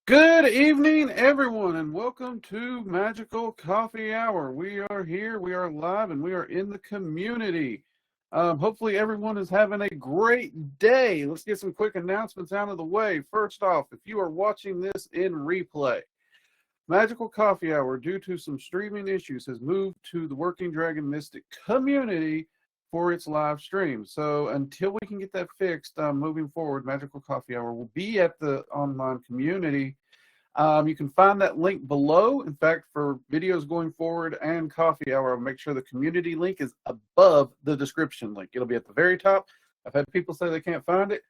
Good evening, everyone, and welcome to Magical Coffee Hour. We are here, we are live, and we are in the community. Hopefully, everyone is having a great day. Let's get some quick announcements out of the way. First off, if you are watching this in replay, Magical Coffee Hour, due to some streaming issues, has moved to the Working Dragon Mystic community for its live stream. So until we can get that fixed, moving forward, Magical Coffee Hour will be at the online community. You can find that link below. In fact, for videos going forward and coffee hour, I'll make sure the community link is above the description link. It'll be at the very top. I've had people say they can't find it,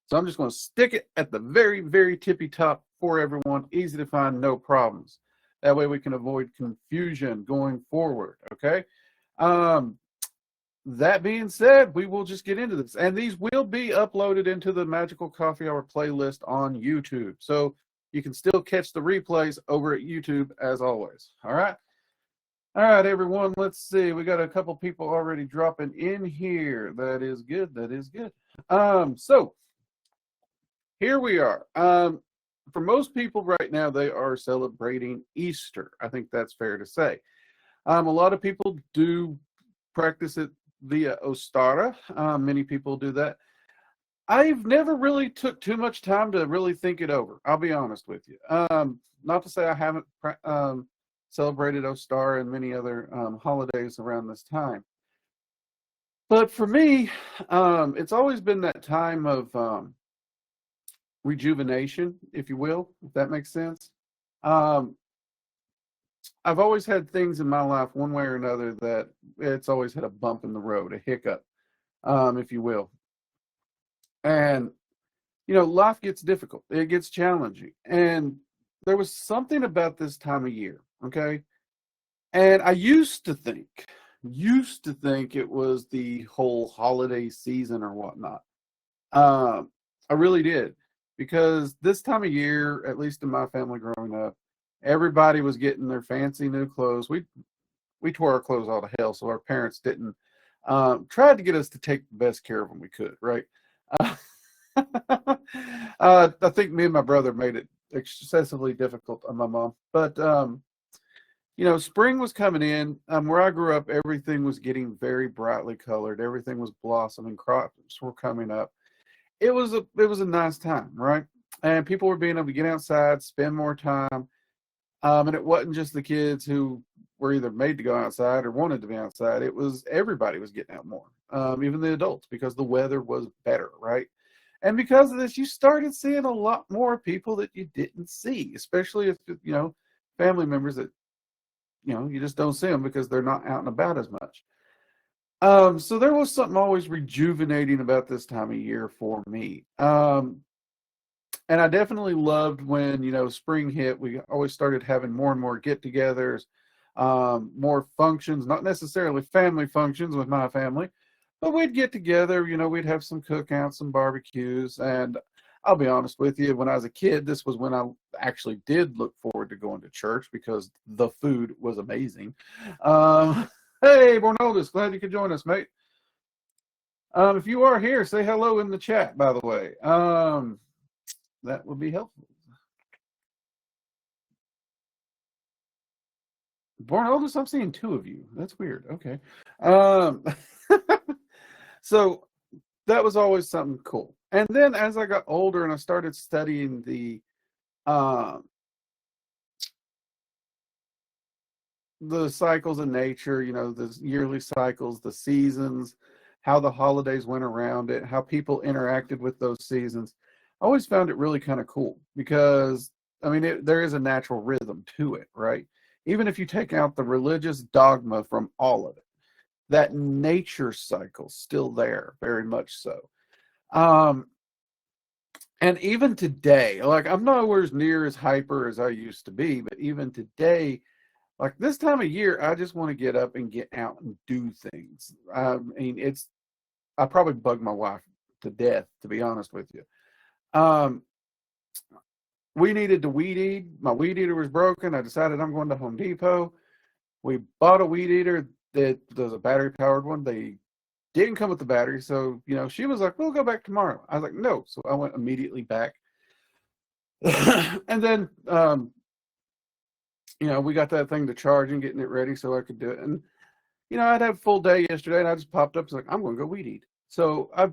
so I'm just going to stick it at the very, very tippy top for everyone. Easy to find, no problems. That way we can avoid confusion going forward, okay? That being said, we will just get into this. And these will be uploaded into the Magical Coffee Hour playlist on YouTube. So you can still catch the replays over at YouTube as always. All right. All right, everyone. Let's see. We got a couple people already dropping in here. That is good. That is good. So here we are. For most people right now, they are celebrating Easter. I think that's fair to say. A lot of people do practice it via Ostara. Many people do that. I've never really took too much time to really think it over. I'll be honest with you. Not to say I haven't celebrated Ostar and many other holidays around this time. But for me, it's always been that time of rejuvenation, if you will, if that makes sense. I've always had things in my life, one way or another, that it's always had a bump in the road, a hiccup, if you will. And, you know, life gets difficult. It gets challenging. And there was something about this time of year, okay? And I used to think it was the whole holiday season or whatnot. I really did. Because this time of year, at least in my family growing up, everybody was getting their fancy new clothes. We tore our clothes all to hell, so our parents didn't. Tried to get us to take the best care of them we could, right? I think me and my brother made it excessively difficult on my mom. But, you know, spring was coming in. Where I grew up, everything was getting very brightly colored. Everything was blossoming. Crops were coming up. It was a nice time, right? And people were being able to get outside, spend more time. And it wasn't just the kids who were either made to go outside or wanted to be outside. It was everybody was getting out more, even the adults, because the weather was better, right? And because of this, you started seeing a lot more people that you didn't see, especially if, you know, family members that, you know, you just don't see them because they're not out and about as much. So there was something always rejuvenating about this time of year for me. And I definitely loved when, you know, spring hit. We always started having more and more get-togethers, more functions, not necessarily family functions with my family, but we'd get together, you know, we'd have some cookouts, some barbecues. And I'll be honest with you, when I was a kid, this was when I actually did look forward to going to church because the food was amazing. Hey, Bornoldus, glad you could join us, mate. If you are here, say hello in the chat, by the way. That would be helpful. Bornoldus, I'm seeing two of you. That's weird. Okay. So that was always something cool. And then as I got older and I started studying the cycles of nature, you know, the yearly cycles, the seasons, how the holidays went around it, how people interacted with those seasons, I always found it really kind of cool because, I mean, there is a natural rhythm to it, right? Even if you take out the religious dogma from all of it, that nature cycle's still there, very much so. And even today, like I'm nowhere near as hyper as I used to be, but even today, like this time of year, I just want to get up and get out and do things. I mean, I probably bug my wife to death, to be honest with you. We needed to weed eat. My weed eater was broken. I decided I'm going to Home Depot. We bought a weed eater that was a battery powered one. They didn't come with the battery. So, you know, she was like, we'll go back tomorrow. I was like, no. So I went immediately back. And then, we got that thing to charge and getting it ready so I could do it. And, I'd have a full day yesterday and I just popped up. It's like, I'm going to go weed eat. So I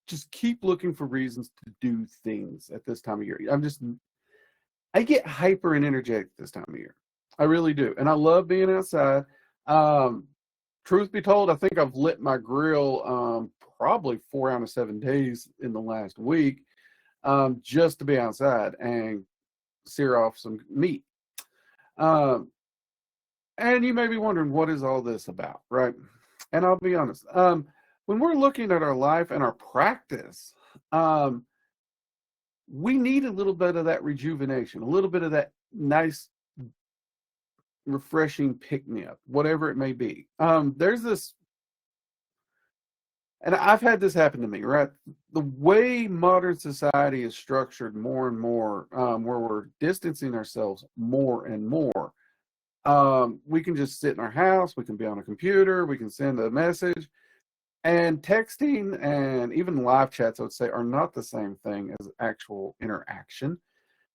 just keep looking for reasons to do things at this time of year. I get hyper and energetic this time of year. I really do. And I love being outside. Um, Truth be told, I think I've lit my grill probably 4 out of 7 days in the last week, just to be outside and sear off some meat. Um, and you may be wondering, what is all this about, right? And I'll be honest. When we're looking at our life and our practice, um, we need a little bit of that rejuvenation, a little bit of that nice, refreshing pick me up, whatever it may be. There's this, and I've had this happen to me, right? The way modern society is structured more and more, where we're distancing ourselves more and more. We can just sit in our house, we can be on a computer, we can send a message, and texting and even live chats, I would say, are not the same thing as actual interaction.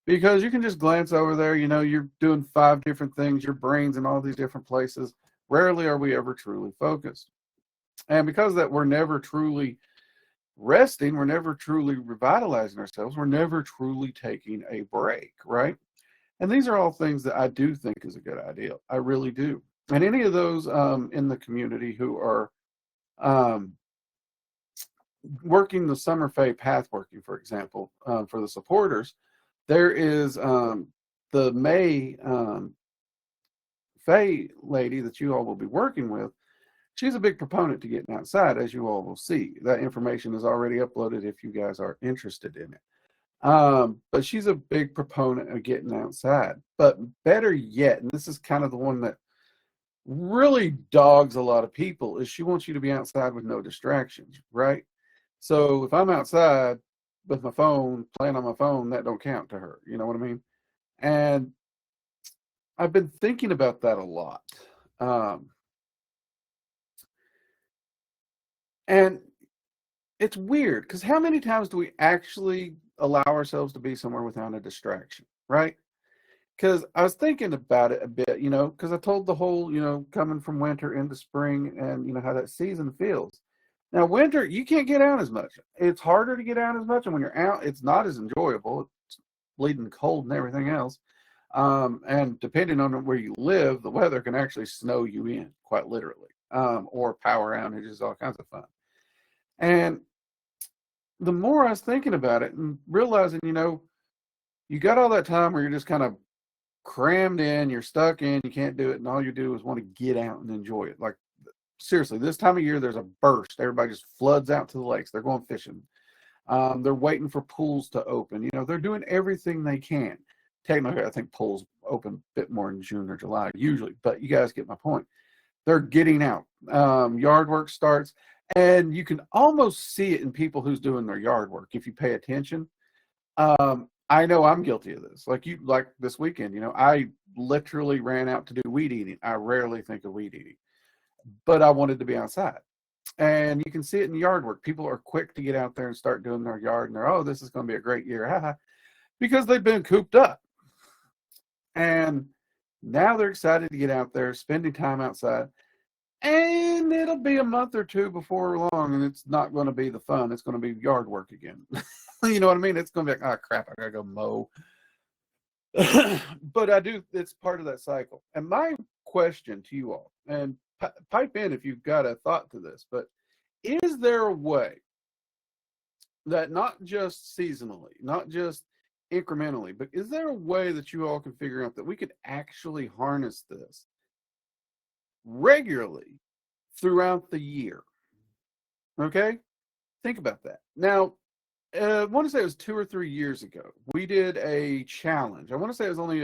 Because you can just glance over there, you're doing 5 different things, your brain's in all these different places. Rarely are we ever truly focused. And because of that, we're never truly resting, we're never truly revitalizing ourselves, we're never truly taking a break, right? And these are all things that I do think is a good idea. I really do. And any of those in the community who are um, working the Summer Fae path working, for example, for the supporters, there is the May Fae lady that you all will be working with. She's a big proponent to getting outside, as you all will see. That information is already uploaded if you guys are interested in it. But she's a big proponent of getting outside. But better yet, and this is kind of the one that really dogs a lot of people, is she wants you to be outside with no distractions, right? So if I'm outside with my phone, playing on my phone, that don't count to her. You know what I mean? And I've been thinking about that a lot. Um, and it's weird because how many times do we actually allow ourselves to be somewhere without a distraction, right? Because I was thinking about it a bit, because I told the whole, coming from winter into spring and, how that season feels. Now, winter, you can't get out as much. It's harder to get out as much. And when you're out, it's not as enjoyable. It's bleeding cold and everything else. And depending on where you live, the weather can actually snow you in, quite literally, or power outages, all kinds of fun. And the more I was thinking about it and realizing, you got all that time where you're just kind of crammed in, you're stuck in, you can't do it, and all you do is want to get out and enjoy it. Like, seriously, this time of year, there's a burst. Everybody just floods out to the lakes. They're going fishing. They're waiting for pools to open. They're doing everything they can. Technically, I think pools open a bit more in June or July usually, but you guys get my point. They're getting out. Yard work starts, and you can almost see it in people who's doing their yard work if you pay attention. I know I'm guilty of this. Like this weekend, I literally ran out to do weed eating. I rarely think of weed eating, but I wanted to be outside. And you can see it in yard work. People are quick to get out there and start doing their yard, and oh, this is going to be a great year, because they've been cooped up. And now they're excited to get out there, spending time outside. And it'll be a month or two before long, and it's not going to be the fun. It's going to be yard work again. You know what I mean? It's going to be like, oh, crap, I got to go mow. But it's part of that cycle. And my question to you all, and pipe in if you've got a thought to this, but is there a way that not just seasonally, not just incrementally, but is there a way that you all can figure out that we could actually harness this regularly throughout the year? Okay? Think about that. Now, I want to say it was 2 or 3 years ago. We did a challenge. I want to say it was only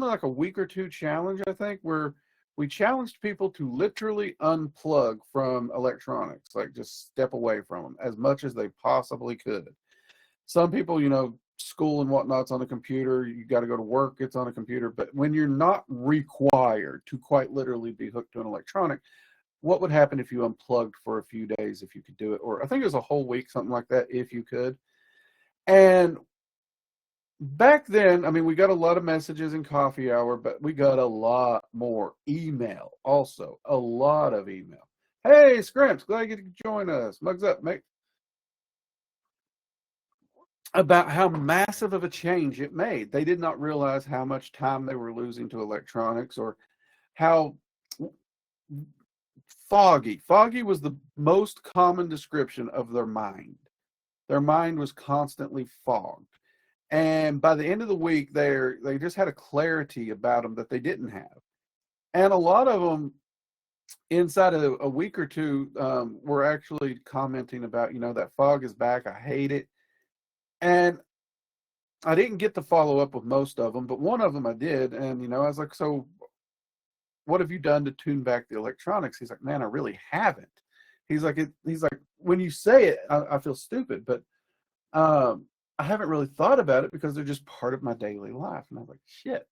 like a week or two challenge, I think, where we challenged people to literally unplug from electronics, like just step away from them as much as they possibly could. Some people, school and whatnot's on a computer. You got to go to work, it's on a computer. But when you're not required to quite literally be hooked to an electronic, what would happen if you unplugged for a few days, if you could do it? Or I think it was a whole week, something like that, if you could. And back then, I mean, we got a lot of messages in coffee hour, but we got a lot more email also. A lot of email. Hey, Scrimps, glad you could join us. Mugs up, mate. About how massive of a change it made. They did not realize how much time they were losing to electronics, or how foggy. Foggy was the most common description of their mind. Their mind was constantly fogged. And by the end of the week, they just had a clarity about them that they didn't have. And a lot of them, inside of a week or two, were actually commenting about, that fog is back. I hate it. And I didn't get to follow up with most of them, but one of them I did. And, I was like, so what have you done to tune back the electronics? He's like, man, I really haven't. He's like, when you say it, I feel stupid, but I haven't really thought about it because they're just part of my daily life. And I was like, shit.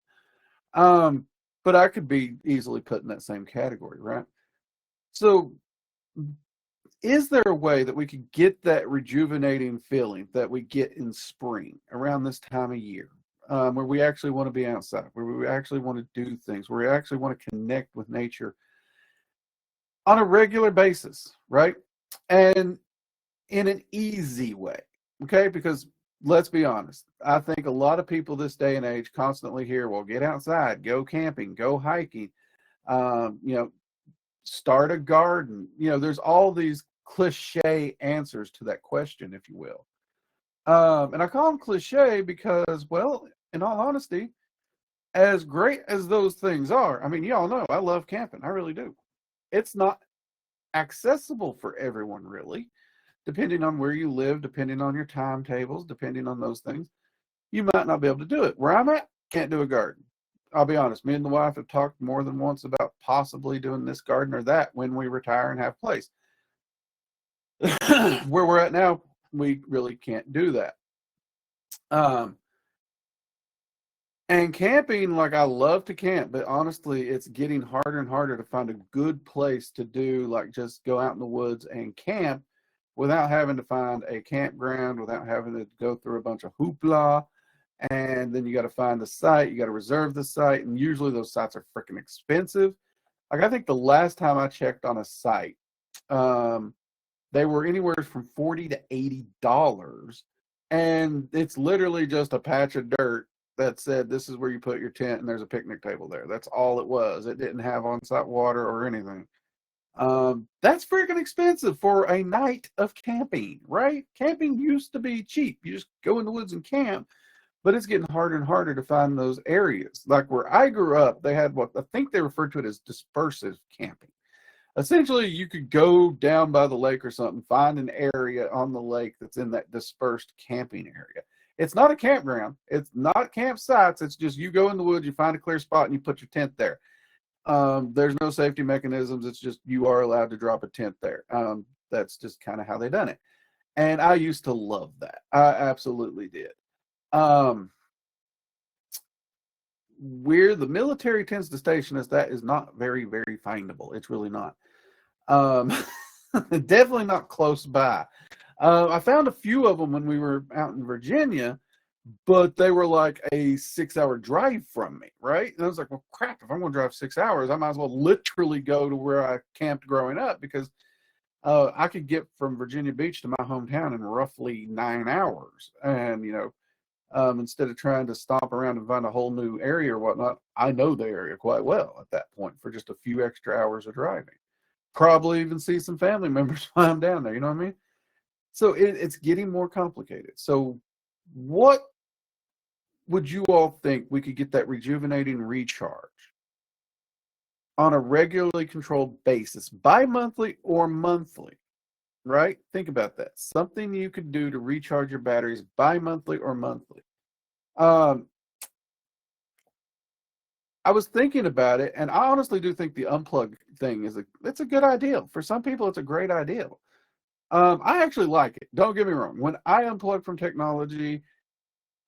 But I could be easily put in that same category, right? So is there a way that we could get that rejuvenating feeling that we get in spring around this time of year, where we actually want to be outside, where we actually want to do things, where we actually want to connect with nature on a regular basis, right? And in an easy way, okay? Because let's be honest, I think a lot of people this day and age constantly hear, well, get outside, go camping, go hiking, start a garden. There's all these cliche answers to that question, if you will. And I call them cliche because, well, in all honesty, as great as those things are, I mean, y'all know I love camping. I really do. It's not accessible for everyone, really, depending on where you live, depending on your timetables, depending on those things. You might not be able to do it. Where I'm at, can't do a garden. I'll be honest, me and the wife have talked more than once about possibly doing this garden or that when we retire and have place. Where we're at now, we really can't do that. And camping, like, I love to camp, but honestly, it's getting harder and harder to find a good place to do, like, just go out in the woods and camp without having to find a campground, without having to go through a bunch of hoopla. And then you got to find the site, you got to reserve the site, and usually those sites are freaking expensive. Like, I think the last time I checked on a site, they were anywhere from $40 to $80, and it's literally just a patch of dirt that said this is where you put your tent and there's a picnic table there. That's all it was. It didn't have on-site water or anything. That's freaking expensive for a night of camping, right? Camping used to be cheap. You just go in the woods and camp, but it's getting harder and harder to find those areas. Like where I grew up, they had what I think they referred to it as dispersive camping. Essentially, you could go down by the lake or something, find an area on the lake that's in that dispersed camping area. It's not a campground. It's not campsites. It's just you go in the woods, you find a clear spot, and you put your tent there. There's no safety mechanisms. It's just you are allowed to drop a tent there. That's just kind of how they done it. And I used to love that. I absolutely did. Where the military tends to station us, that is not very, very findable. It's really not. Definitely not close by. I found a few of them when we were out in Virginia, but they were like a 6-hour drive from me, right? And I was like, well, crap, if I'm going to drive 6 hours, I might as well literally go to where I camped growing up, because I could get from Virginia Beach to my hometown in roughly 9 hours. And, instead of trying to stomp around and find a whole new area or whatnot, I know the area quite well at that point for just a few extra hours of driving. Probably even see some family members while I'm down there, you know what I mean? So it's getting more complicated. So what would you all think we could get that rejuvenating recharge on a regularly controlled basis, bi-monthly or monthly, right? Think about that. Something you could do to recharge your batteries bi-monthly or monthly. I was thinking about it, and I honestly do think the unplug thing it's a good idea. For some people, it's a great idea. I actually like it. Don't get me wrong. When I unplug from technology,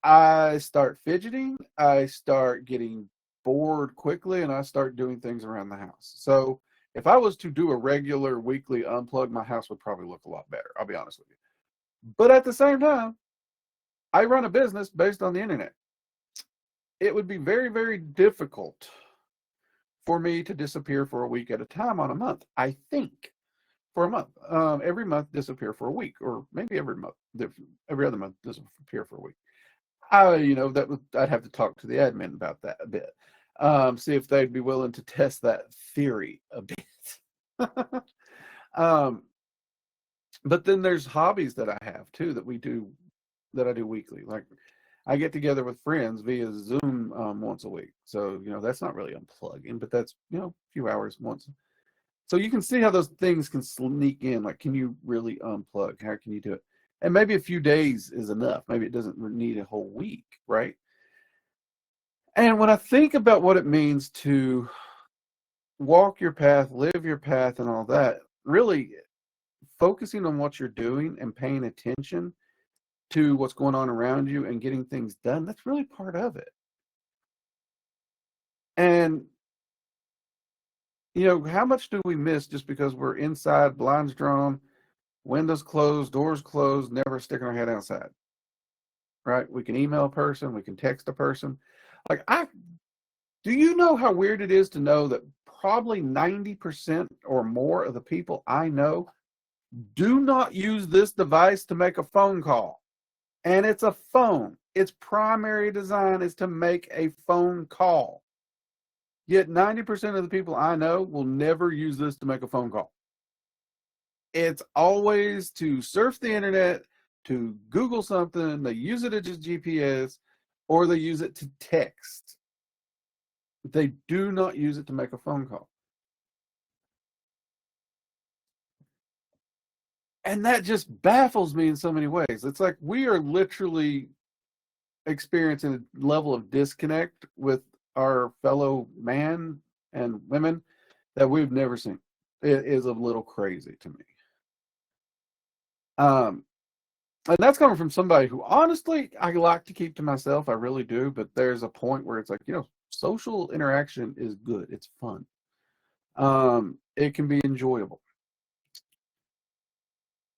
I start fidgeting, I start getting bored quickly, and I start doing things around the house. So if I was to do a regular weekly unplug, my house would probably look a lot better. I'll be honest with you. But at the same time, I run a business based on the internet. It would be very, very difficult for me to disappear for a week at a time on a month. I think for a month, every month disappear for a week, or maybe every month, every other month disappear for a week. I'd have to talk to the admin about that a bit. See if they'd be willing to test that theory a bit. But then there's hobbies that I have too that I do weekly. Like I get together with friends via Zoom once a week. So, that's not really unplugging, but that's, a few hours once. So you can see how those things can sneak in. Like, can you really unplug? How can you do it? And maybe a few days is enough. Maybe it doesn't need a whole week, right? And when I think about what it means to walk your path, live your path, and all that, really focusing on what you're doing and paying attention to what's going on around you and getting things done, that's really part of it. And, how much do we miss just because we're inside, blinds drawn, windows closed, doors closed, never sticking our head outside, right? We can email a person, we can text a person. Like, do you know how weird it is to know that probably 90% or more of the people I know do not use this device to make a phone call? And it's a phone. Its primary design is to make a phone call. Yet 90% of the people I know will never use this to make a phone call. It's always to surf the internet, to Google something, they use it as GPS, or they use it to text. They do not use it to make a phone call. And that just baffles me in so many ways. It's like we are literally experiencing a level of disconnect with our fellow man and women that we've never seen. It is a little crazy to me. And that's coming from somebody who, honestly, I like to keep to myself. I really do. But there's a point where it's like, social interaction is good. It's fun. It can be enjoyable.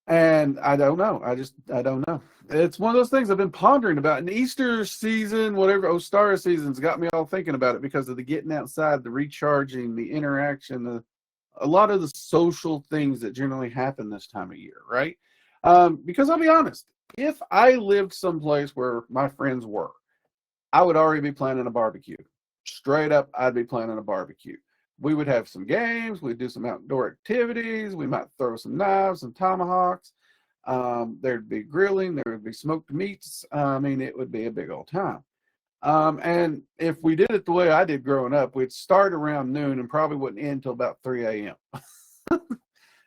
And I don't know. I don't know. It's one of those things I've been pondering about. And Easter season, whatever, Ostara season's got me all thinking about it because of the getting outside, the recharging, the interaction, a lot of the social things that generally happen this time of year, right? Because I'll be honest, if I lived someplace where my friends were, I would already be planning a barbecue. Straight up, I'd be planning a barbecue. We would have some games. We'd do some outdoor activities. We might throw some knives and tomahawks. There'd be grilling. There would be smoked meats. It would be a big old time. And if we did it the way I did growing up, we'd start around noon and probably wouldn't end till about 3 a.m.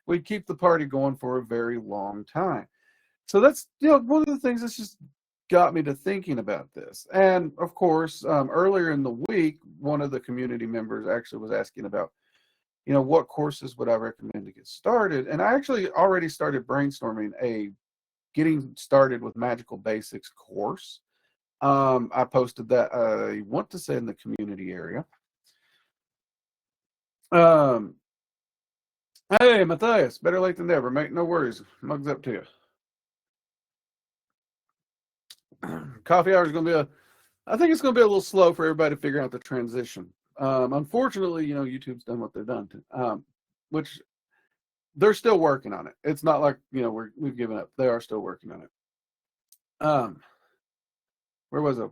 We'd keep the party going for a very long time. So that's, one of the things that's just got me to thinking about this. And of course, earlier in the week, one of the community members actually was asking about, what courses would I recommend to get started? And I actually already started brainstorming a getting started with magical basics course. I posted that, I want to say in the community area. Hey, Matthias, better late than never, mate. No worries. Mugs up to you. Coffee hour is going to be I think it's going to be a little slow for everybody to figure out the transition. Unfortunately, YouTube's done what they've done, which they're still working on it. It's not like, we've given up. They are still working on it. Where was it?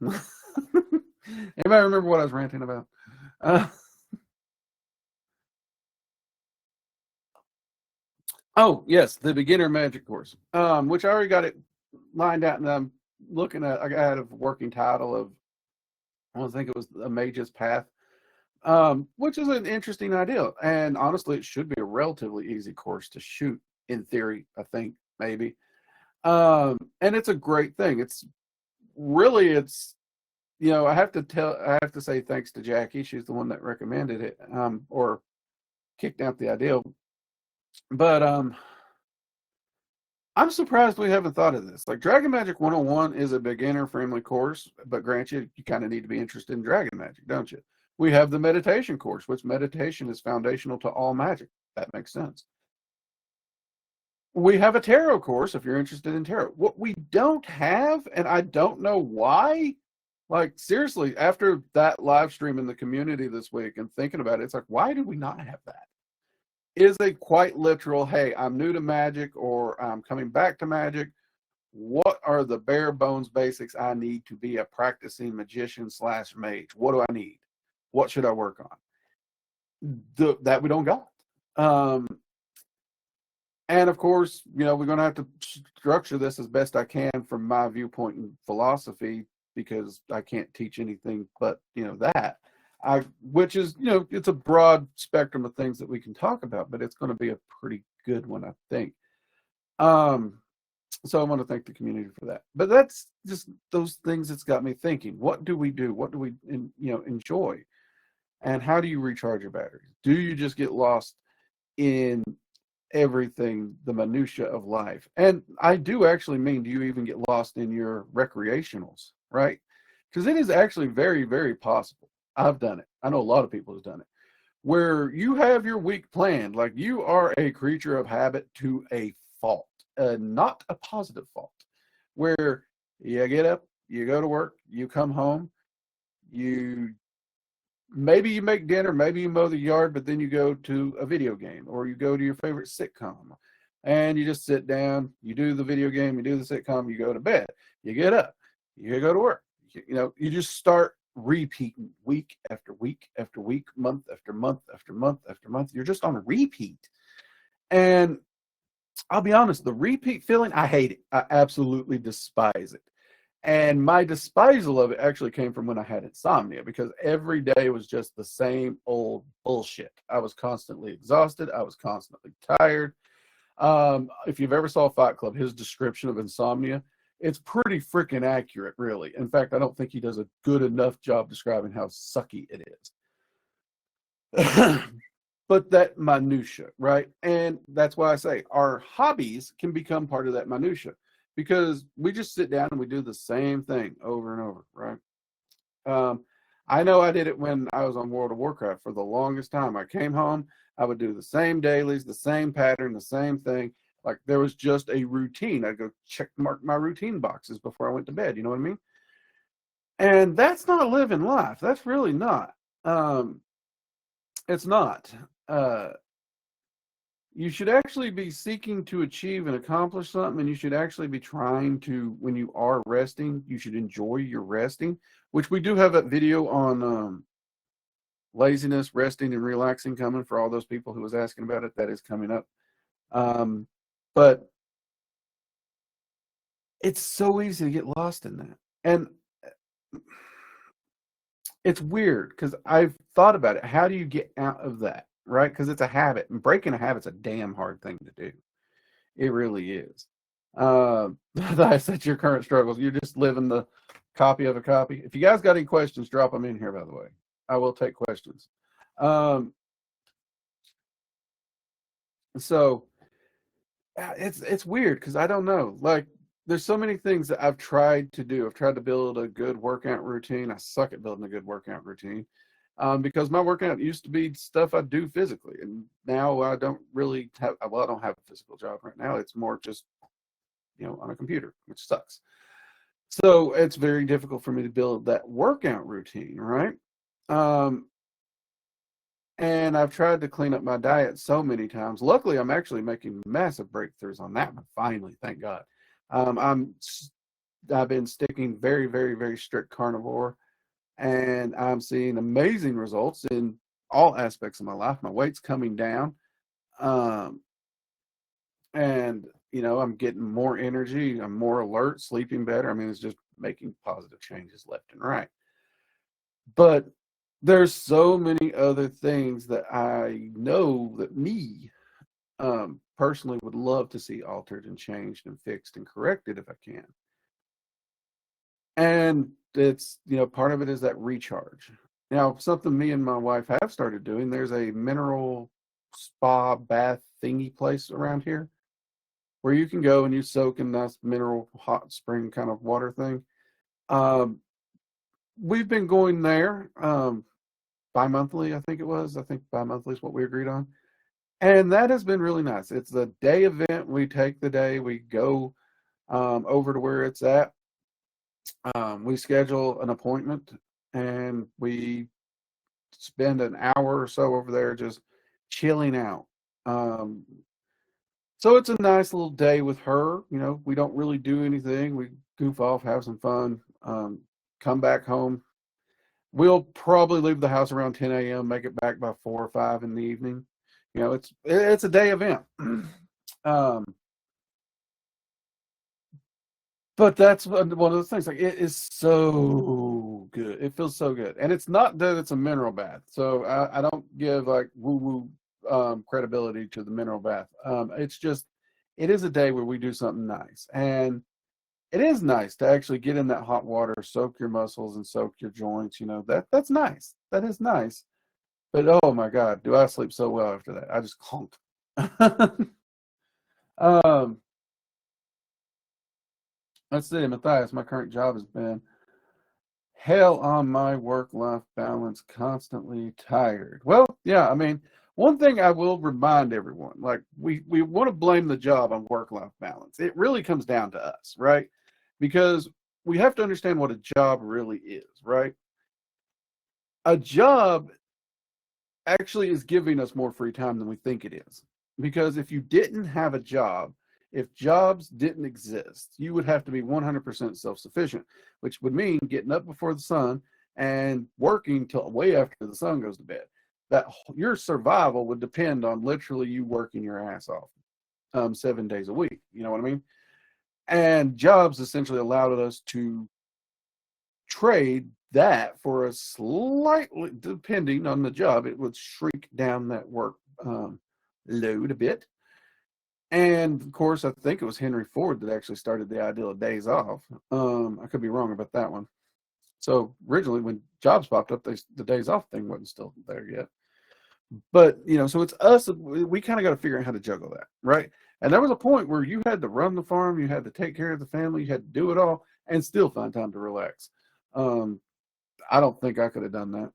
Anybody remember what I was ranting about? Oh, yes, the beginner magic course, which I already got it lined out, and I'm looking at, I had a working title of, I think it was A Mage's Path, which is an interesting idea. And honestly, it should be a relatively easy course to shoot, in theory, I think, maybe. And it's a great thing. It's I have to say thanks to Jackie. She's the one that recommended it, or kicked out the idea. But I'm surprised we haven't thought of this. Like, Dragon Magic 101 is a beginner-friendly course, but grant you kind of need to be interested in Dragon Magic, don't you? We have the meditation course, which meditation is foundational to all magic. That makes sense. We have a tarot course if you're interested in tarot. What we don't have, and I don't know why, like seriously, after that live stream in the community this week and thinking about it, it's like, why do we not have that? Is a quite literal, hey, I'm new to magic or I'm coming back to magic. What are the bare bones basics I need to be a practicing magician / mage? What do I need? What should I work on? That we don't got. And of course, we're going to have to structure this as best I can from my viewpoint and philosophy, because I can't teach anything but, that. Which is, it's a broad spectrum of things that we can talk about, but it's going to be a pretty good one, I think. So I want to thank the community for that. But that's just those things that's got me thinking. What do we do? What do we, enjoy? And how do you recharge your batteries? Do you just get lost in everything, the minutia of life? And I do actually mean, do you even get lost in your recreationals, right? Because it is actually very, very possible. I've done it. I know a lot of people have done it, where you have your week planned. Like, you are a creature of habit to a fault, not a positive fault, where you get up, you go to work, you come home, maybe you make dinner, maybe you mow the yard, but then you go to a video game or you go to your favorite sitcom and you just sit down, you do the video game, you do the sitcom, you go to bed, you get up, you go to work. You just start repeating week after week after week, month after month after month after month. You're just on a repeat. And I'll be honest, the repeat feeling, I hate it. I absolutely despise it. And my despisal of it actually came from when I had insomnia, because every day was just the same old bullshit. I was constantly exhausted. I was constantly tired. If you've ever saw Fight Club, his description of insomnia, it's pretty freaking accurate, really. In fact, I don't think he does a good enough job describing how sucky it is. But that minutia, right? And that's why I say our hobbies can become part of that minutia, because we just sit down and we do the same thing over and over, right? I know I did it when I was on World of Warcraft for the longest time. I came home, I would do the same dailies, the same pattern, the same thing. Like, there was just a routine. I'd go mark my routine boxes before I went to bed. You know what I mean? And that's not living life. That's really not. It's not. You should actually be seeking to achieve and accomplish something, and you should actually be trying to, when you are resting, you should enjoy your resting, which we do have a video on laziness, resting, and relaxing coming for all those people who was asking about it. That is coming up. But it's so easy to get lost in that. And it's weird, because I've thought about it. How do you get out of that, right? Because it's a habit, and breaking a habit's a damn hard thing to do. It really is. That's your current struggles. You're just living the copy of a copy. If you guys got any questions, drop them in here, by the way. I will take questions. So it's weird, because I don't know. Like, there's so many things that I've tried to do. I've tried to build a good workout routine. I suck at building a good workout routine, because my workout used to be stuff I do physically, and now I don't really have. Well, I don't have a physical job right now. It's more just, on a computer, which sucks. So it's very difficult for me to build that workout routine, right? And I've tried to clean up my diet so many times. Luckily, I'm actually making massive breakthroughs on that one. Finally, thank God. I've been sticking very, very, very strict carnivore, and I'm seeing amazing results in all aspects of my life. My weight's coming down, and I'm getting more energy. I'm more alert, sleeping better. I mean, it's just making positive changes left and right. But there's so many other things that I know that me personally would love to see altered and changed and fixed and corrected if I can. And it's, part of it is that recharge. Now, something me and my wife have started doing, there's a mineral spa bath thingy place around here where you can go and you soak in nice mineral hot spring kind of water thing. We've been going there bi-monthly, I think it was. I think bi-monthly is what we agreed on. And that has been really nice. It's a day event. We take the day, we go over to where it's at. We schedule an appointment and we spend an hour or so over there just chilling out. Um, so it's a nice little day with her. You know, we don't really do anything. We goof off, have some fun, come back home. We'll probably leave the house around 10 a.m., make it back by 4 or 5 in the evening. You know, it's a day event. um, but that's one of the things. Like, it is so good. It feels so good, and it's not that it's a mineral bath. So I don't give like woo woo credibility to the mineral bath. It's just it is a day where we do something nice, and it is nice to actually get in that hot water, soak your muscles and soak your joints. You know, that's nice. That is nice. But oh my God, do I sleep so well after that? I just conked. um, let's see, Matthias. My current job has been hell on my work-life balance, constantly tired. Well, yeah, I mean, one thing I will remind everyone, like we want to blame the job on work-life balance. It really comes down to us, right? Because we have to understand what a job really is, right? A job actually is giving us more free time than we think it is. Because if you didn't have a job, if jobs didn't exist, you would have to be 100% self sufficient, which would mean getting up before the sun and working till way after the sun goes to bed. That your survival would depend on literally you working your ass off 7 days a week. You know what I mean? And jobs essentially allowed us to trade that for a slightly, depending on the job, it would shrink down that work load a bit. And of course, I think it was Henry Ford that actually started the idea of days off. I could be wrong about that one. So originally, when jobs popped up, the days off thing wasn't still there yet. But you know, so it's us. We kind of got to figure out how to juggle that, right? And there was a point where you had to run the farm, you had to take care of the family, you had to do it all, and still find time to relax. Um, I don't think I could have done that.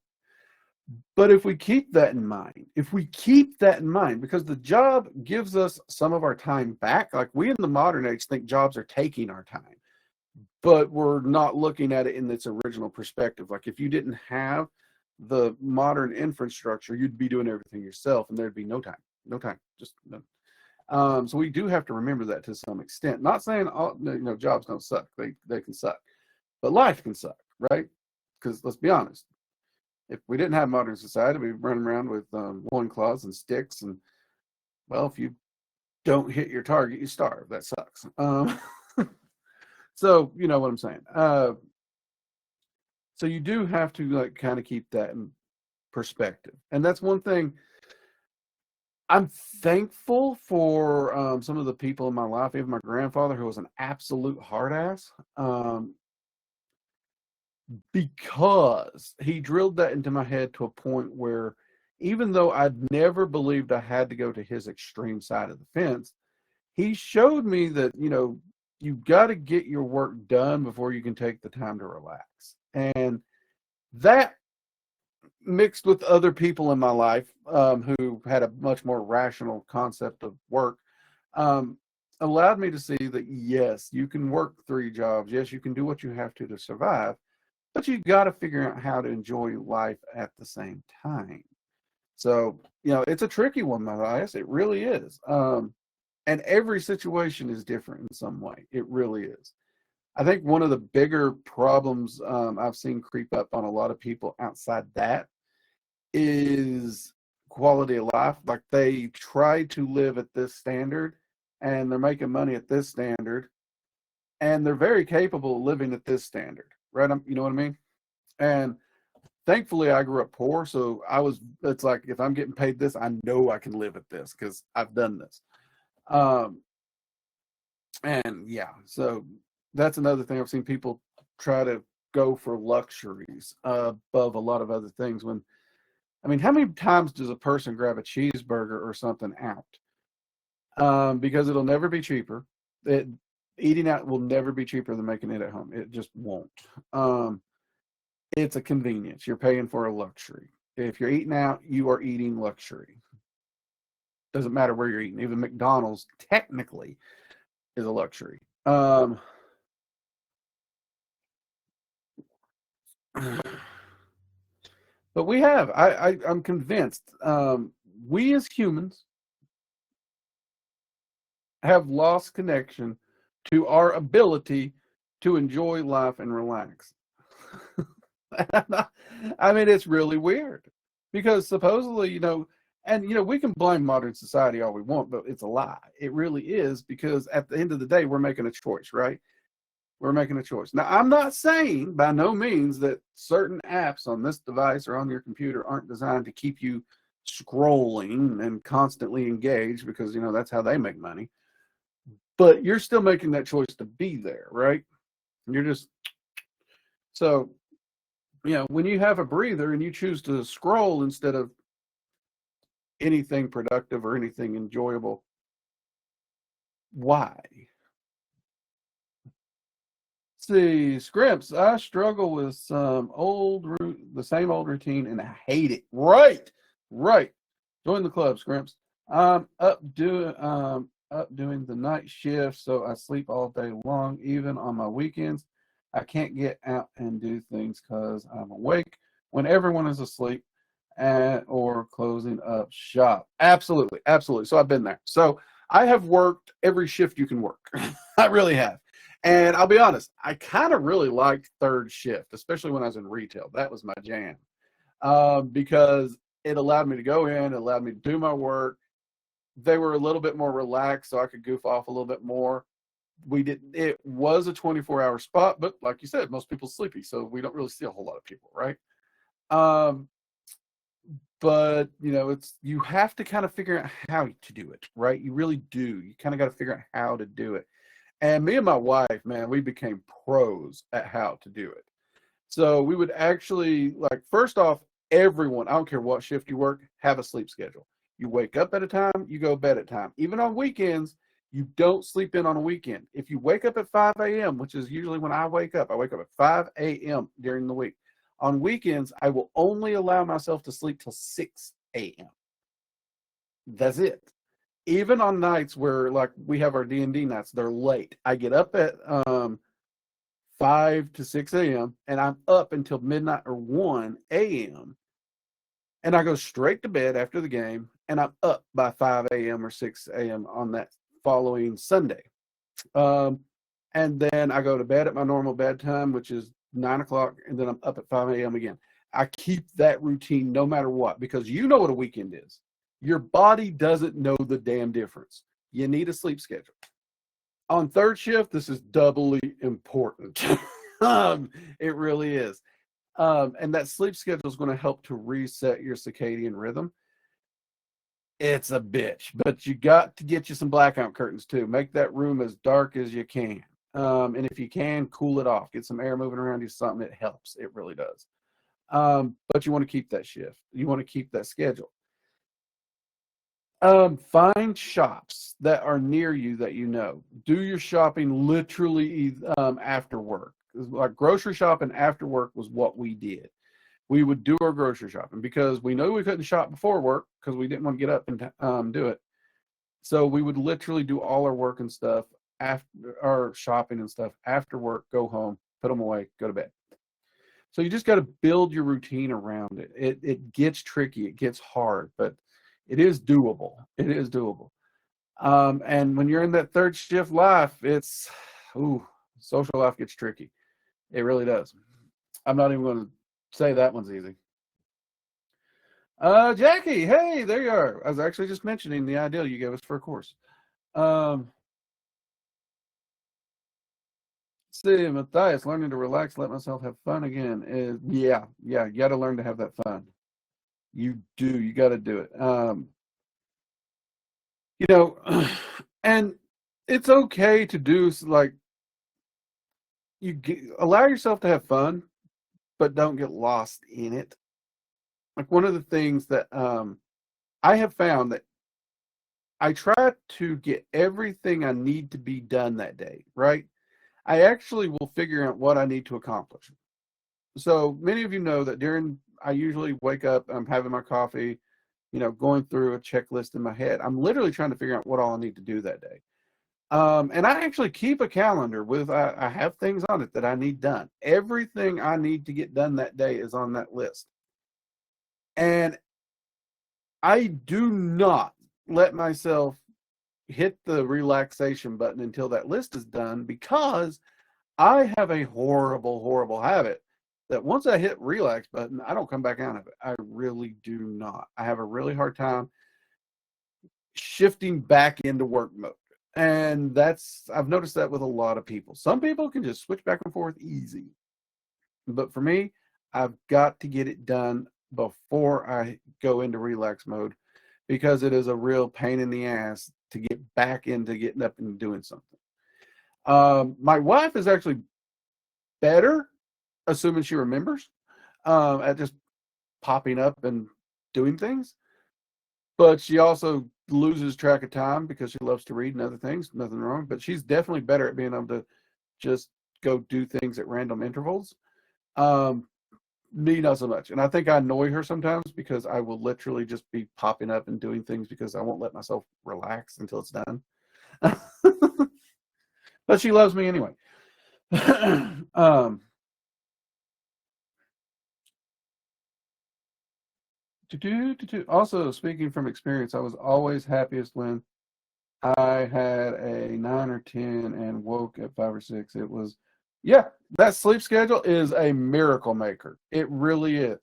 But if we keep that in mind, because the job gives us some of our time back, like we in the modern age think jobs are taking our time, but we're not looking at it in its original perspective. Like if you didn't have the modern infrastructure, you'd be doing everything yourself and there'd be no time, just no. So we do have to remember that to some extent. Not saying all, jobs don't suck, they can suck, but life can suck, right? Because let's be honest, if we didn't have modern society, we'd be running around with loincloths and sticks. And, well, if you don't hit your target, you starve. That sucks. So, you know what I'm saying. So you do have to like kind of keep that in perspective. And that's one thing I'm thankful for some of the people in my life, even my grandfather, who was an absolute hard ass. Because he drilled that into my head to a point where even though I'd never believed I had to go to his extreme side of the fence, he showed me that, you've got to get your work done before you can take the time to relax. And that mixed with other people in my life who had a much more rational concept of work um, allowed me to see that, yes, you can work 3 jobs. Yes, you can do what you have to survive, but you got to figure out how to enjoy life at the same time. So, it's a tricky one, Matthias. It really is. And every situation is different in some way. It really is. I think one of the bigger problems I've seen creep up on a lot of people outside that is quality of life. Like they try to live at this standard and they're making money at this standard and they're very capable of living at this standard, right? You know what I mean? And thankfully I grew up poor. So it's like, if I'm getting paid this, I know I can live at this because I've done this. And yeah, so that's another thing. I've seen people try to go for luxuries above a lot of other things when, I mean, how many times does a person grab a cheeseburger or something out? Because it'll never be cheaper. Eating out will never be cheaper than making it at home. It just won't. It's a convenience. You're paying for a luxury. If you're eating out, you are eating luxury. Doesn't matter where you're eating. Even McDonald's technically is a luxury. But we have. I'm convinced. We as humans have lost connection to our ability to enjoy life and relax. I mean, it's really weird because supposedly, and we can blame modern society all we want, but it's a lie. It really is, because at the end of the day, we're making a choice, right? We're making a choice. Now, I'm not saying by no means that certain apps on this device or on your computer aren't designed to keep you scrolling and constantly engaged, because, that's how they make money. But you're still making that choice to be there, right? You're just, so, when you have a breather and you choose to scroll instead of anything productive or anything enjoyable, why? See, Scrimps, I struggle with the same old routine, and I hate it. Right. Join the club, Scrimps. I'm up doing the night shift, so I sleep all day long, even on my weekends. I can't get out and do things because I'm awake when everyone is asleep or closing up shop. Absolutely. So I've been there. So I have worked every shift you can work. I really have. And I'll be honest, I kind of really liked third shift, especially when I was in retail. That was my jam, because it allowed me to go in, it allowed me to do my work. They were a little bit more relaxed, so I could goof off a little bit more. It was a 24-hour spot, but like you said, most people sleepy, so we don't really see a whole lot of people, right? But you have to kind of figure out how to do it, right? You really do. You kind of got to figure out how to do it. And me and my wife, man, we became pros at how to do it. So we would actually, first off, everyone, I don't care what shift you work, have a sleep schedule. You wake up at a time, you go to bed at a time. Even on weekends, you don't sleep in on a weekend. If you wake up at 5 a.m., which is usually when I wake up at 5 a.m. during the week. On weekends, I will only allow myself to sleep till 6 a.m. That's it. Even on nights where we have our D&D nights, they're late. I get up at 5 to 6 a.m. and I'm up until midnight or 1 a.m. and I go straight to bed after the game, and I'm up by 5 a.m. or 6 a.m. on that following Sunday. And then I go to bed at my normal bedtime, which is 9 o'clock, and then I'm up at 5 a.m. again. I keep that routine no matter what, because you know what a weekend is. Your body doesn't know the damn difference. You need a sleep schedule. On third shift, this is doubly important. It really is. And that sleep schedule is going to help to reset your circadian rhythm. It's a bitch, but you got to get you some blackout curtains too. Make that room as dark as you can. And if you can, cool it off. Get some air moving around you, something. It helps. It really does. But you want to keep that shift. You want to keep that schedule. Find shops that are near you that you know. Do your shopping literally after work. Like grocery shopping after work was what we did. We would do our grocery shopping because we knew we couldn't shop before work because we didn't want to get up and do it. So we would literally do all our work and stuff after our shopping and stuff after work, go home, put them away, go to bed. So you just got to build your routine around it. It gets tricky. It gets hard, but it is doable. It is doable. And when you're in that third shift life, social life gets tricky. It really does. I'm not even going to say that one's easy. Jackie, hey, there you are. I was actually just mentioning the idea you gave us for a course. See, Matthias, learning to relax, let myself have fun again is, yeah, you got to learn to have that fun. You do. You got to do it. And it's okay to do allow yourself to have fun, but don't get lost in it. Like one of the things that I have found that I try to get everything I need to be done that day, right? I actually will figure out what I need to accomplish. So many of you know that I usually wake up, I'm having my coffee, going through a checklist in my head. I'm literally trying to figure out what all I need to do that day. And I actually keep a calendar with, I have things on it that I need done. Everything I need to get done that day is on that list. And I do not let myself hit the relaxation button until that list is done, because I have a horrible, horrible habit that once I hit relax button, I don't come back out of it. I really do not. I have a really hard time shifting back into work mode. And I've noticed that with a lot of people. Some people can just switch back and forth easy. But for me, I've got to get it done before I go into relax mode, because it is a real pain in the ass to get back into getting up and doing something. My wife is actually better, assuming she remembers, at just popping up and doing things. But she also loses track of time because she loves to read and other things. Nothing wrong. But she's definitely better at being able to just go do things at random intervals. Me, not so much. And I think I annoy her sometimes because I will literally just be popping up and doing things because I won't let myself relax until it's done. But she loves me anyway. Also, speaking from experience, I was always happiest when I had a 9 or 10 and woke at 5 or 6. It was, yeah, that sleep schedule is a miracle maker. It really is.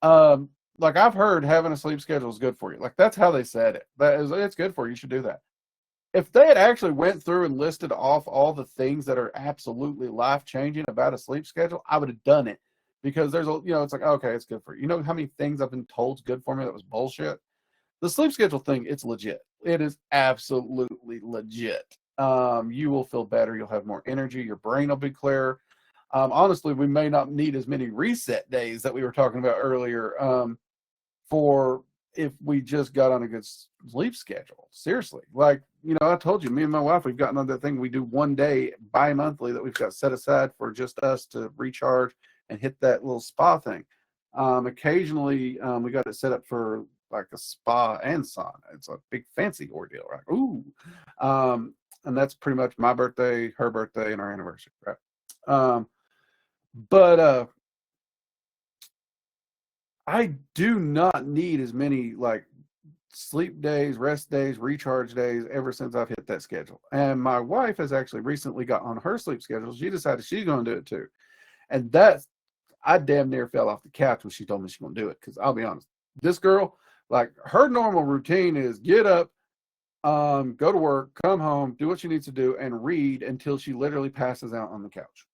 Like, I've heard having a sleep schedule is good for you. Like, that's how they said it. It's good for you. You should do that. If they had actually went through and listed off all the things that are absolutely life-changing about a sleep schedule, I would have done it. Because there's it's like, okay, it's good for you. You know how many things I've been told is good for me that was bullshit? The sleep schedule thing, it's legit. It is absolutely legit. You will feel better. You'll have more energy. Your brain will be clearer. Honestly, we may not need as many reset days that we were talking about earlier, for if we just got on a good sleep schedule. Seriously. Like, I told you, me and my wife, we've gotten on that thing. We do one day bi-monthly that we've got set aside for just us to recharge and hit that little spa thing. Occasionally, we got it set up for like a spa and sauna. It's a big fancy ordeal, right? Ooh. And that's pretty much my birthday, her birthday, and our anniversary, right? But I do not need as many like sleep days, rest days, recharge days ever since I've hit that schedule. And my wife has actually recently got on her sleep schedule. She decided she's going to do it too. And I damn near fell off the couch when she told me she's going to do it. Because I'll be honest, this girl, like, her normal routine is get up, go to work, come home, do what she needs to do, and read until she literally passes out on the couch.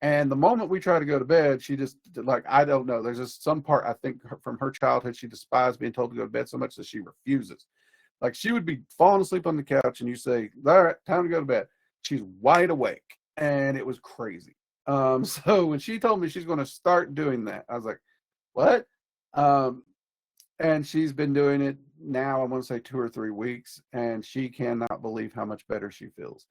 And the moment we try to go to bed, she just, like, I don't know. There's just some part, I think, from her childhood, she despised being told to go to bed so much that she refuses. Like, she would be falling asleep on the couch, and you say, all right, time to go to bed. She's wide awake. And it was crazy. So when she told me she's going to start doing that, I was like, what? And she's been doing it now, I want to say 2 or 3 weeks, and she cannot believe how much better she feels.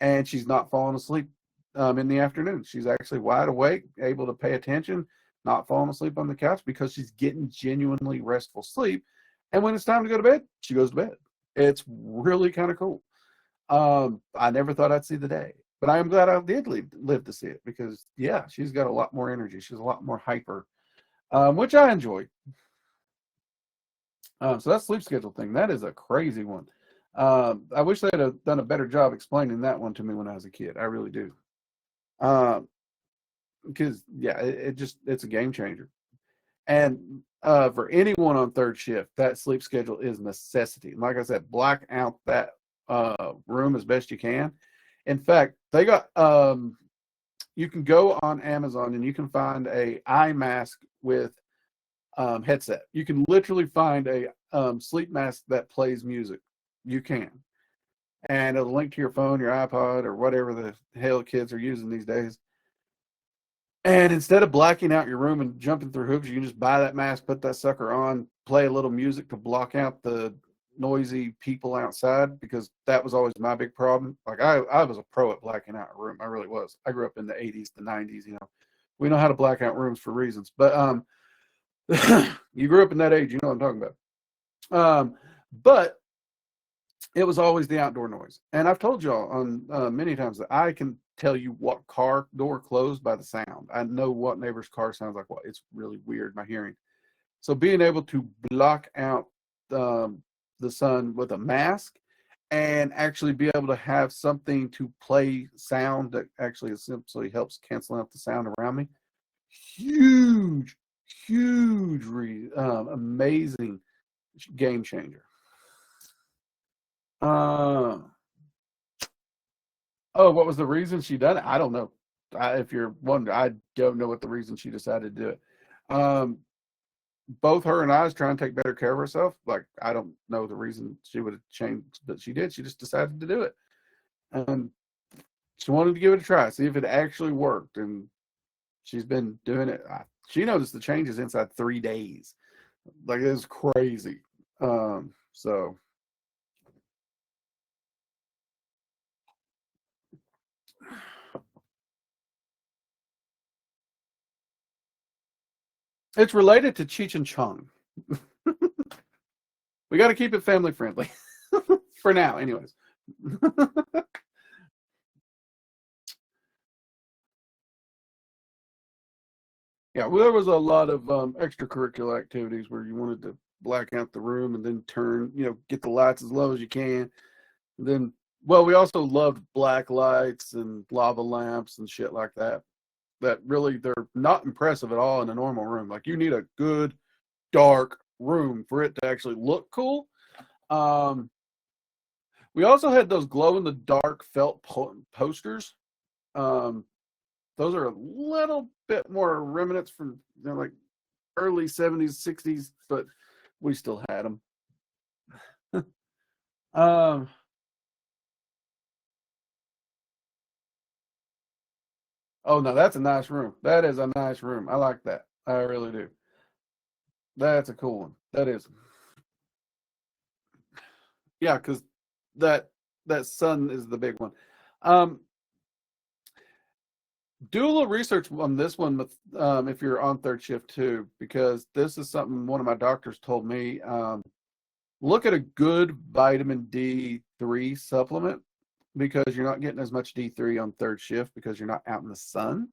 And she's not falling asleep in the afternoon. She's actually wide awake, able to pay attention, not falling asleep on the couch because she's getting genuinely restful sleep. And when it's time to go to bed, she goes to bed. It's really kind of cool. I never thought I'd see the day, but I am glad I did live to see it because, yeah, she's got a lot more energy. She's a lot more hyper, which I enjoy. So that sleep schedule thing, that is a crazy one. I wish they'd have done a better job explaining that one to me when I was a kid. I really do. Because, yeah, it's a game changer. And for anyone on third shift, that sleep schedule is necessity. Like I said, black out that room as best you can. In fact, they got you can go on Amazon and you can find a eye mask with headset. You can literally find a sleep mask that plays music. You can. And it'll link to your phone, your iPod, or whatever the hell kids are using these days. And instead of blacking out your room and jumping through hoops, you can just buy that mask, put that sucker on, play a little music to block out the noisy people outside, because that was always my big problem. Like, I was a pro at blacking out a room. I really was. I grew up in the 80s, the 90s, We know how to black out rooms for reasons. But You grew up in that age, you know what I'm talking about. But it was always the outdoor noise. And I've told y'all on many times that I can tell you what car door closed by the sound. I know what neighbor's car sounds like. What it's really weird, my hearing. So being able to block out the sun with a mask and actually be able to have something to play sound that actually essentially helps cancel out the sound around me. Huge, huge, amazing game changer. Uh, oh, what was the reason she done it? I don't know. If you're wondering, I don't know what the reason she decided to do it. Um, both her and I was trying to take better care of herself. Like, I don't know the reason she would have changed, but she did. She just decided to do it. And she wanted to give it a try, see if it actually worked. And she's been doing it. She noticed the changes inside 3 days. Like, it was crazy. So it's related to Cheech and Chong. We got to keep it family friendly for now, anyways. Yeah, well, there was a lot of extracurricular activities where you wanted to black out the room and then turn, get the lights as low as you can. And then, well, we also loved black lights and lava lamps and shit like that. That really, they're not impressive at all in a normal room. Like, you need a good, dark room for it to actually look cool. We also had those glow in the dark felt posters. Um, those are a little bit more remnants from like early 70s, 60s, but we still had them. um, oh no, that's a nice room. That is a nice room. I like that. I really do. That's a cool one. That is. Yeah, because that that sun is the big one. Um, do a little research on this one with, if you're on third shift too, because this is something one of my doctors told me. Look at a good vitamin D3 supplement because you're not getting as much D3 on third shift because you're not out in the sun.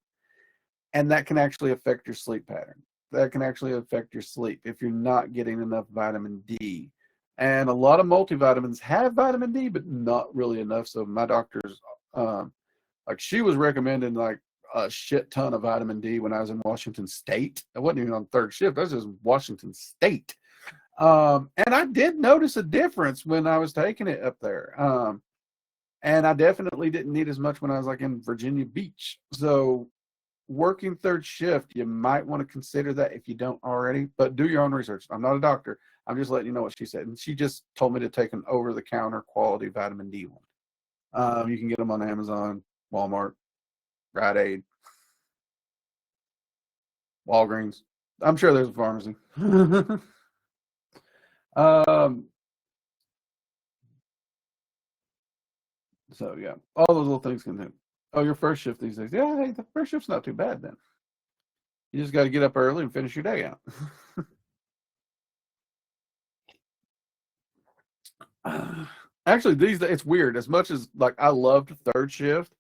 And that can actually affect your sleep pattern. That can actually affect your sleep if you're not getting enough vitamin D. And a lot of multivitamins have vitamin D, but not really enough. So my doctor's, like, she was recommending like a shit ton of vitamin D when I was in Washington State. I wasn't even on third shift. I was just in Washington State. And I did notice a difference when I was taking it up there. And I definitely didn't need as much when I was like in Virginia Beach. So working third shift, you might want to consider that if you don't already, but do your own research. I'm not a doctor. I'm just letting you know what she said. And she just told me to take an over-the-counter quality vitamin D one. You can get them on Amazon, Walmart, Rite Aid, Walgreens. I'm sure there's a pharmacy. um, so yeah, all those little things can do. Oh, your first shift these days. Yeah, hey, the first shift's not too bad then. You just got to get up early and finish your day out. Actually, these days it's weird. As much as like I loved third shift,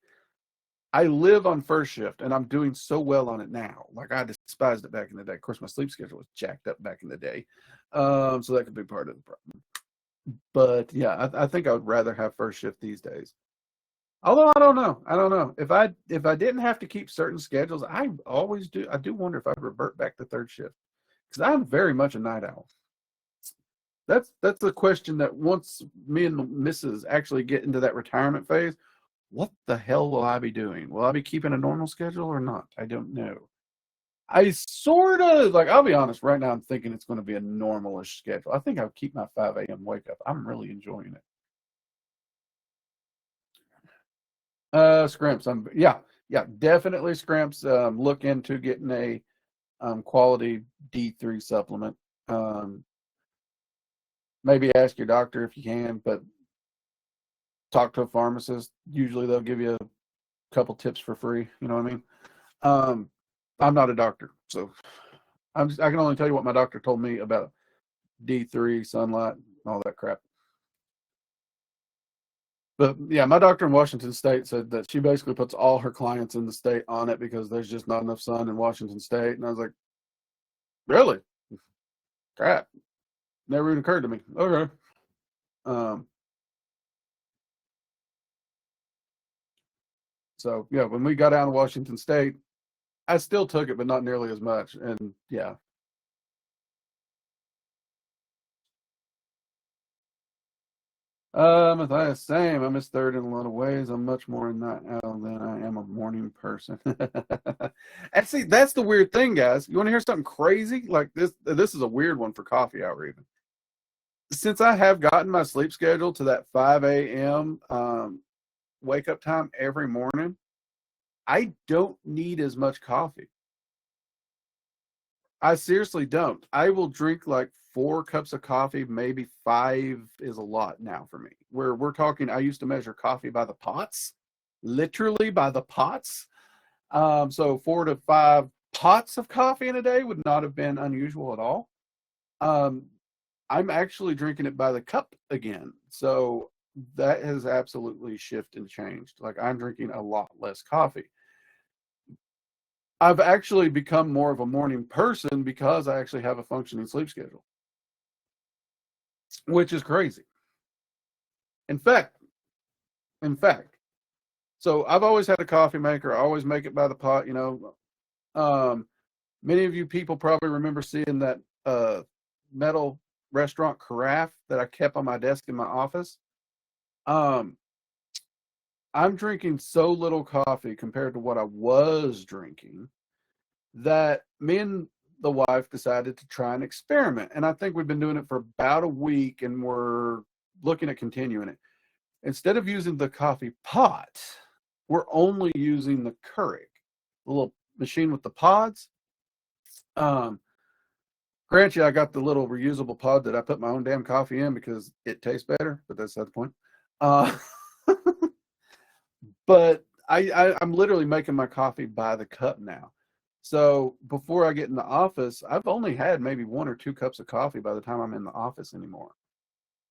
I live on first shift and I'm doing so well on it now. Like, I despised it back in the day. Of course, my sleep schedule was jacked up back in the day. So that could be part of the problem. But yeah, I think I would rather have first shift these days. Although I don't know. I don't know. If I didn't have to keep certain schedules, I always do. I do wonder if I'd revert back to third shift because I'm very much a night owl. That's a question that once me and the missus actually get into that retirement phase, what the hell will I be doing? Will I be keeping a normal schedule or not? I don't know. I sort of like, I'll be honest, right now I'm thinking it's going to be a normalish schedule. I think I'll keep my 5 a.m. wake up. I'm really enjoying it. Scrimps. Yeah, definitely scrimps. Look into getting a quality D3 supplement. Um, maybe ask your doctor if you can, but talk to a pharmacist. Usually they'll give you a couple tips for free. You know what I mean? Um, I'm not a doctor, so I can only tell you what my doctor told me about D3, sunlight, and all that crap. But yeah, my doctor in Washington State said that she basically puts all her clients in the state on it because there's just not enough sun in Washington State. And I was like, really? Crap. Never even occurred to me. Okay. Um, so yeah, when we got down to Washington State, I still took it, but not nearly as much. And yeah, it's the same. I'm his third in a lot of ways. I'm much more in night owl than I am a morning person. And see, that's the weird thing, guys. You want to hear something crazy? Like this. This is a weird one for coffee hour, even. Since I have gotten my sleep schedule to that 5 a.m. Wake up time every morning, I don't need as much coffee. I seriously don't. I will drink like 4 cups of coffee, maybe 5 is a lot now for me. Where we're talking, I used to measure coffee by the pots, literally by the pots. So 4 to 5 pots of coffee in a day would not have been unusual at all. Um, I'm actually drinking it by the cup again. So that has absolutely shifted and changed. Like I'm drinking a lot less coffee. I've actually become more of a morning person because I actually have a functioning sleep schedule, which is crazy. In fact, in fact, so I've always had a coffee maker. I always make it by the pot, you know. Many of you people probably remember seeing that metal restaurant carafe that I kept on my desk in my office. Um, I'm drinking so little coffee compared to what I was drinking that me and the wife decided to try an experiment. And I think we've been doing it for about a week and we're looking at continuing it. Instead of using the coffee pot, we're only using the Keurig, the little machine with the pods. Um, Grant you, I got the little reusable pod that I put my own damn coffee in because it tastes better, but that's not the point. Uh, but I'm literally making my coffee by the cup now. So before I get in the office, I've only had maybe 1 or 2 cups of coffee by the time I'm in the office anymore.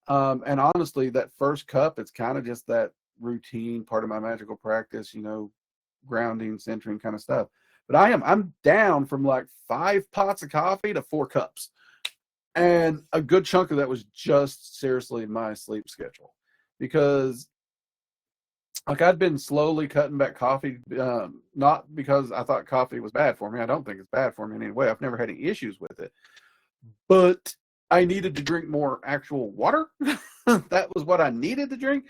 And honestly, that first cup, it's kind of just that routine part of my magical practice, you know, grounding, centering kind of stuff. But I'm down from like 5 pots of coffee to 4 cups. And a good chunk of that was just seriously my sleep schedule because like I'd been slowly cutting back coffee, not because I thought coffee was bad for me. I don't think it's bad for me in any way. I've never had any issues with it, but I needed to drink more actual water. That was what I needed to drink.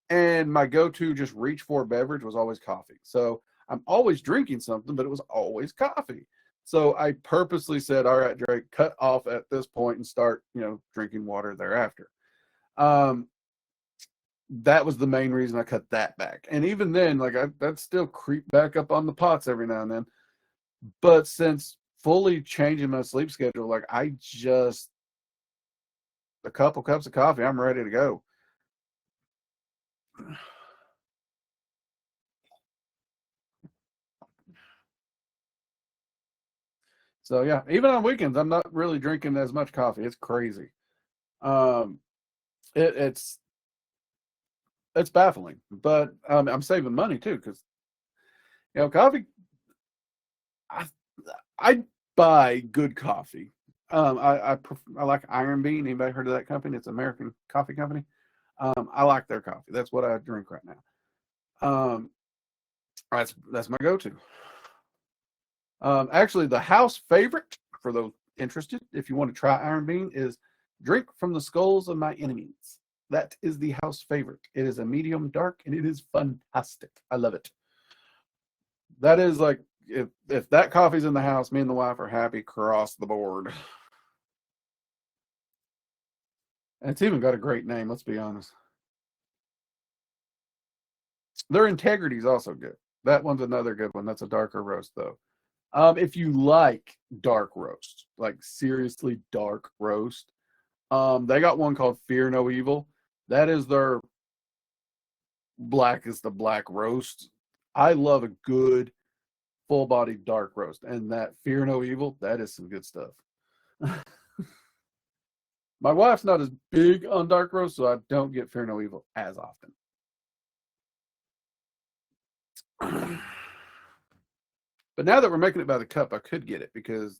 And my go-to just reach for beverage was always coffee. So I'm always drinking something, but it was always coffee. So I purposely said, all right, Drake, cut off at this point and start, you know, drinking water thereafter. Um, that was the main reason I cut that back. And even then, like that still creep back up on the pots every now and then. But since fully changing my sleep schedule, like I just a couple cups of coffee, I'm ready to go. So yeah, even on weekends, I'm not really drinking as much coffee. It's crazy. Um, it's baffling, but I'm saving money too because you know coffee. I I buy good coffee. I like Iron Bean. Anybody heard of that company? It's an American coffee company. I like their coffee. That's what I drink right now. Um, that's my go-to. Actually, the house favorite for those interested, if you want to try Iron Bean, is drink from the skulls of my enemies. That is the house favorite. It is a medium dark and it is fantastic. I love it. That is like if that coffee's in the house, me and the wife are happy across the board. And it's even got a great name, let's be honest. Their integrity is also good. That one's another good one. That's a darker roast though. If you like dark roast, like seriously dark roast, they got one called Fear No Evil. That is their black is the black roast. I love a good full-bodied dark roast. And that Fear No Evil, that is some good stuff. My wife's not as big on dark roast, so I don't get Fear No Evil as often. But now that we're making it by the cup, I could get it because,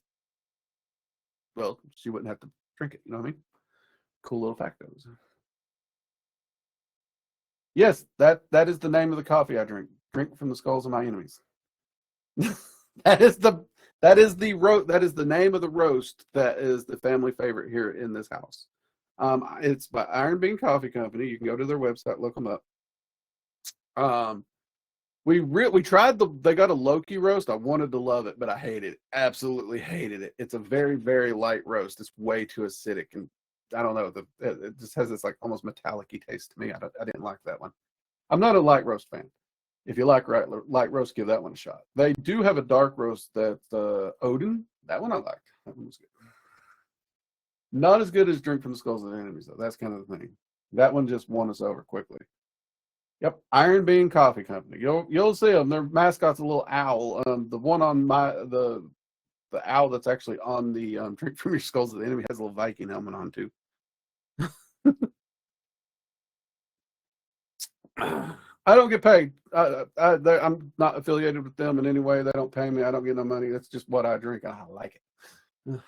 well, she wouldn't have to drink it. You know what I mean? Cool little factos. Yes, that is the name of the coffee I drink. Drink from the skulls of my enemies. that is the name of the roast that is the family favorite here in this house. It's by Iron Bean Coffee Company. You can go to their website, look them up. We tried they got a Loki roast. I wanted to love it, but I hated it. Absolutely hated it. It's a very, very light roast. It's way too acidic, and I don't know. It just has this like almost metallic-y taste to me. I didn't like that one. I'm not a light roast fan. If you like light roast, give that one a shot. They do have a dark roast that's Odin. That one I liked. That one was good. Not as good as Drink from the Skulls of the Enemies, though. That's kind of the thing. That one just won us over quickly. Yep, Iron Bean Coffee Company. You'll see them. Their mascot's a little owl. The one on the owl that's actually on the Drink from Your Skulls of the Enemy has a little Viking helmet on too. I don't get paid. I'm not affiliated with them in any way. They don't pay me. I don't get no money. That's just what I drink. I like it.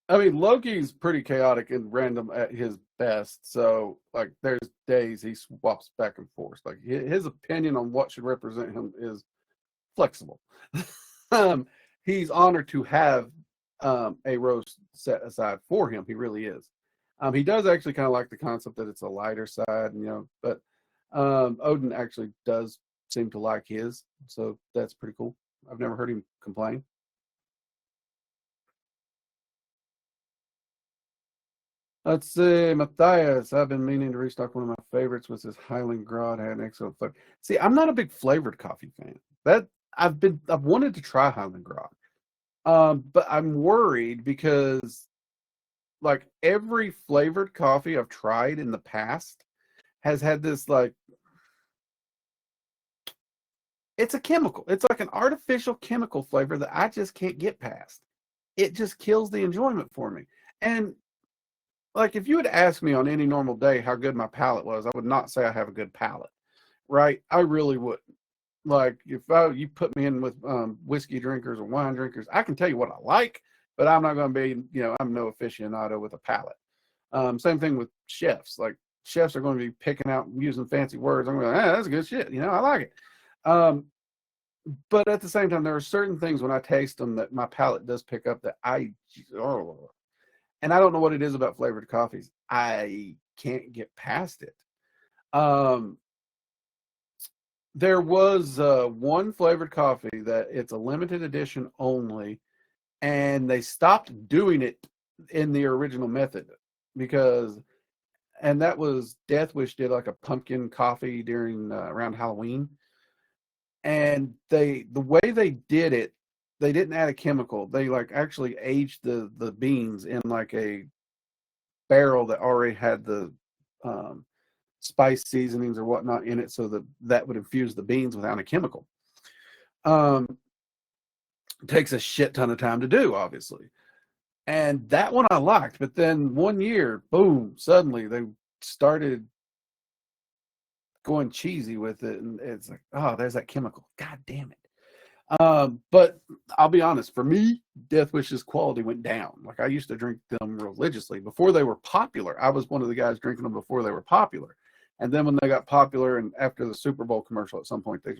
I mean, Loki's pretty chaotic and random at his best. So, like, there's days he swaps back and forth. Like, his opinion on what should represent him is flexible. He's honored to have a roast set aside for him. He really is. He does actually kind of like the concept that it's a lighter side, but Odin actually does seem to like his. So that's pretty cool. I've never heard him complain. Let's see, Matthias. I've been meaning to restock one of my favorites, was this Highland Grog. Had an excellent flavor. See, I'm not a big flavored coffee fan. I've wanted to try Highland Grog. But I'm worried because like every flavored coffee I've tried in the past has had this like, it's a chemical. It's like an artificial chemical flavor that I just can't get past. It just kills the enjoyment for me. And like, if you would ask me on any normal day how good my palate was, I would not say I have a good palate, right? I really wouldn't. Like, if you put me in with whiskey drinkers or wine drinkers, I can tell you what I like, but I'm not going to be, I'm no aficionado with a palate. Same thing with chefs. Like, chefs are going to be picking out using fancy words. I'm going to that's good shit. I like it. But at the same time, there are certain things when I taste them that my palate does pick up that and I don't know what it is about flavored coffees. I can't get past it. There was one flavored coffee that it's a limited edition only, and they stopped doing it in the original method and that was Death Wish did like a pumpkin coffee during around Halloween, and the way they did it, they didn't add a chemical. They like actually aged the beans in like a barrel that already had the spice seasonings or whatnot in it, so that would infuse the beans without a chemical. It takes a shit ton of time to do, obviously. And that one I liked, but then one year, boom, suddenly they started going cheesy with it, and it's like, oh, there's that chemical. God damn it. But I'll be honest, for me, Death Wish's quality went down. Like, I used to drink them religiously before they were popular. I was one of the guys drinking them before they were popular. And then when they got popular and after the Super Bowl commercial, at some point they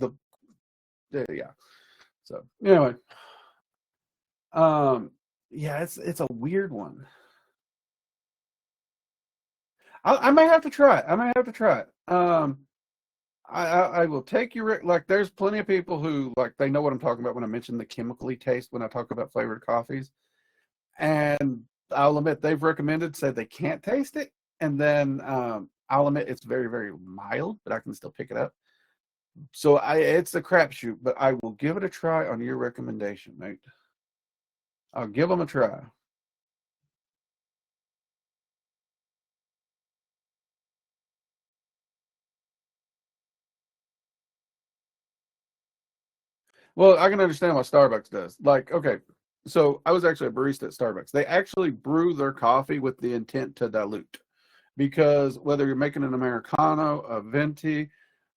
went, yeah. So anyway, yeah, it's a weird one. I may have to try it. I will take your, like, there's plenty of people who, like, they know what I'm talking about when I mention the chemically taste when I talk about flavored coffees. And I'll admit they've said they can't taste it. And then I'll admit it's very, very mild, but I can still pick it up. So it's a crapshoot, but I will give it a try on your recommendation, mate. I'll give them a try. Well, I can understand what Starbucks does. Like, okay, so I was actually a barista at Starbucks. They actually brew their coffee with the intent to dilute, because whether you're making an Americano, a venti,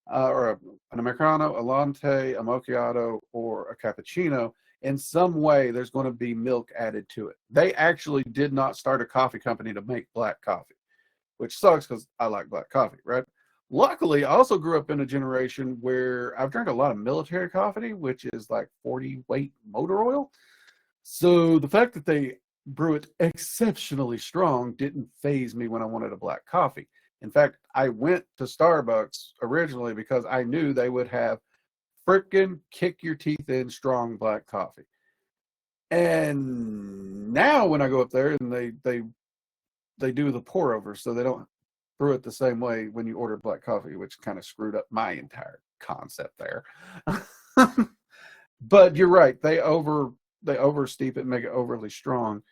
an Americano, a latte, a macchiato, or a cappuccino, in some way there's going to be milk added to it. They actually did not start a coffee company to make black coffee, which sucks because I like black coffee, right? Luckily, I also grew up in a generation where I've drank a lot of military coffee, which is like 40 weight motor oil. So the fact that they brew it exceptionally strong didn't phase me when I wanted a black coffee. In fact, I went to Starbucks originally because I knew they would have freaking kick your teeth in strong black coffee. And now when I go up there and they do the pour over, so they don't brew it the same way when you order black coffee, which kind of screwed up my entire concept there. But you're right, they over steep it, make it overly strong.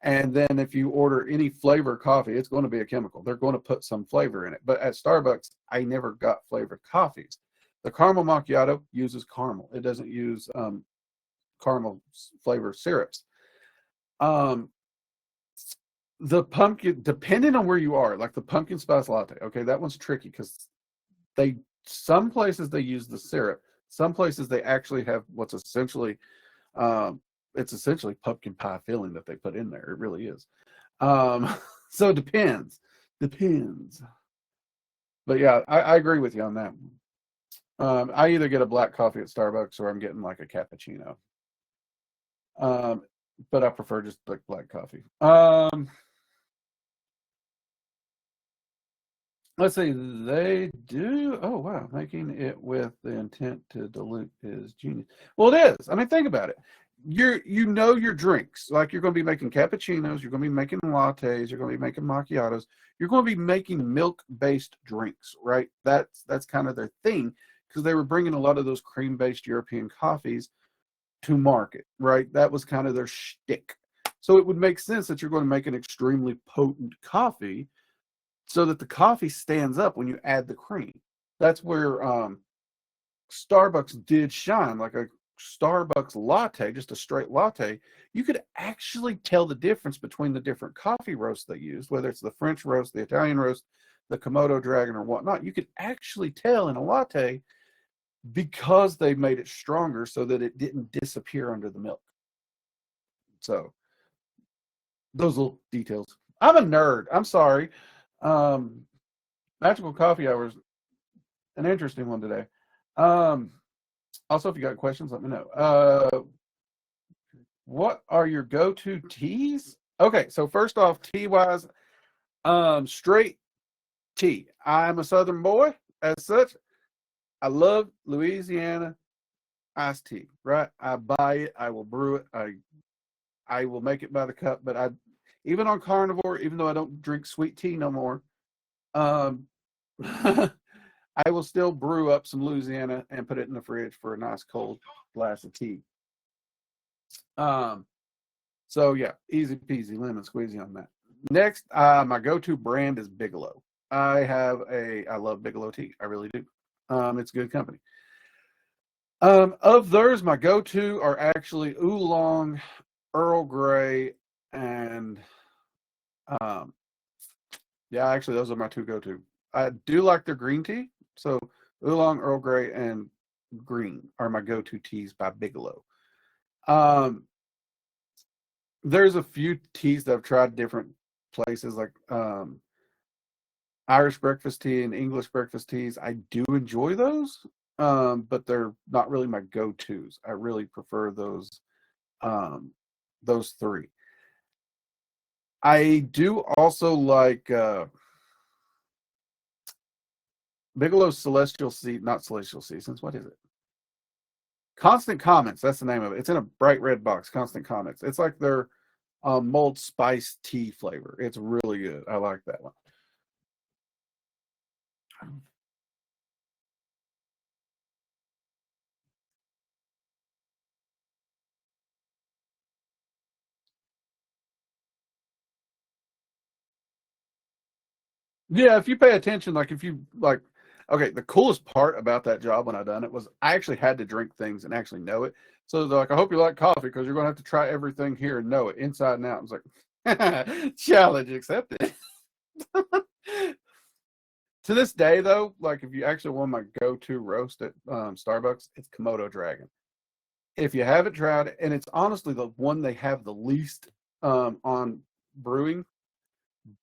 And then if you order any flavor coffee, it's going to be a chemical. They're going to put some flavor in it. But at Starbucks, I never got flavored coffees. The caramel macchiato uses caramel. It doesn't use caramel flavor syrups. Um, the pumpkin, depending on where you are, like the pumpkin spice latte, okay, that one's tricky because they, some places they use the syrup, some places they actually have what's essentially, it's essentially pumpkin pie filling that they put in there. It really is. Um, so it depends. But yeah, I agree with you on that. I either get a black coffee at Starbucks or I'm getting like a cappuccino. Um, but I prefer just like black coffee. Let's see, they do. Oh wow, making it with the intent to dilute is genius. Well, it is. I mean, think about it. You know your drinks. Like you're going to be making cappuccinos, you're going to be making lattes, you're going to be making macchiatos. You're going to be making milk-based drinks, right? That's kind of their thing because they were bringing a lot of those cream-based European coffees to market, right? That was kind of their shtick. So it would make sense that you're going to make an extremely potent coffee so that the coffee stands up when you add the cream. That's where Starbucks did shine. Like a Starbucks latte, just a straight latte, you could actually tell the difference between the different coffee roasts they used, whether it's the French roast, the Italian roast, the Komodo dragon, or whatnot. You could actually tell in a latte because they made it stronger so that it didn't disappear under the milk. So those little details. I'm a nerd. I'm sorry. Um, Magical Coffee Hours, an interesting one today. Um, Also, if you got questions, let me know. What are your go-to teas? Okay, so first off, tea wise, straight tea. I'm a Southern boy, as such. I love Louisiana iced tea. Right? I buy it. I will brew it. I will make it by the cup. But I, even on carnivore, even though I don't drink sweet tea no more, um, I will still brew up some Louisiana and put it in the fridge for a nice cold glass of tea. Um, so yeah, easy peasy, lemon squeezy on that. Next, my go-to brand is Bigelow. I love Bigelow tea. I really do. It's good company. Of theirs, my go-to are actually oolong, Earl Grey, and um, yeah, actually those are my two go-to. I do like their green tea. So oolong, Earl Grey, and green are my go-to teas by Bigelow. Um, there's a few teas that I've tried different places, like Irish breakfast tea and English breakfast teas. I do enjoy those, but they're not really my go-tos. I really prefer um, those three. I do also like Bigelow's Celestial Sea, not Celestial Seasons. What is it? Constant Comments. That's the name of it. It's in a bright red box. Constant Comments. It's like their mulled spice tea flavor. It's really good. I like that one. Yeah, if you pay attention, like if you like, Okay, the coolest part about that job when I done it was I actually had to drink things and actually know it. So they're like, I hope you like coffee because you're going to have to try everything here and know it inside and out. I was like, challenge accepted. To this day, though, like if you actually want my go-to roast at Starbucks, it's Komodo Dragon. If you haven't tried it, and it's honestly the one they have the least on brewing,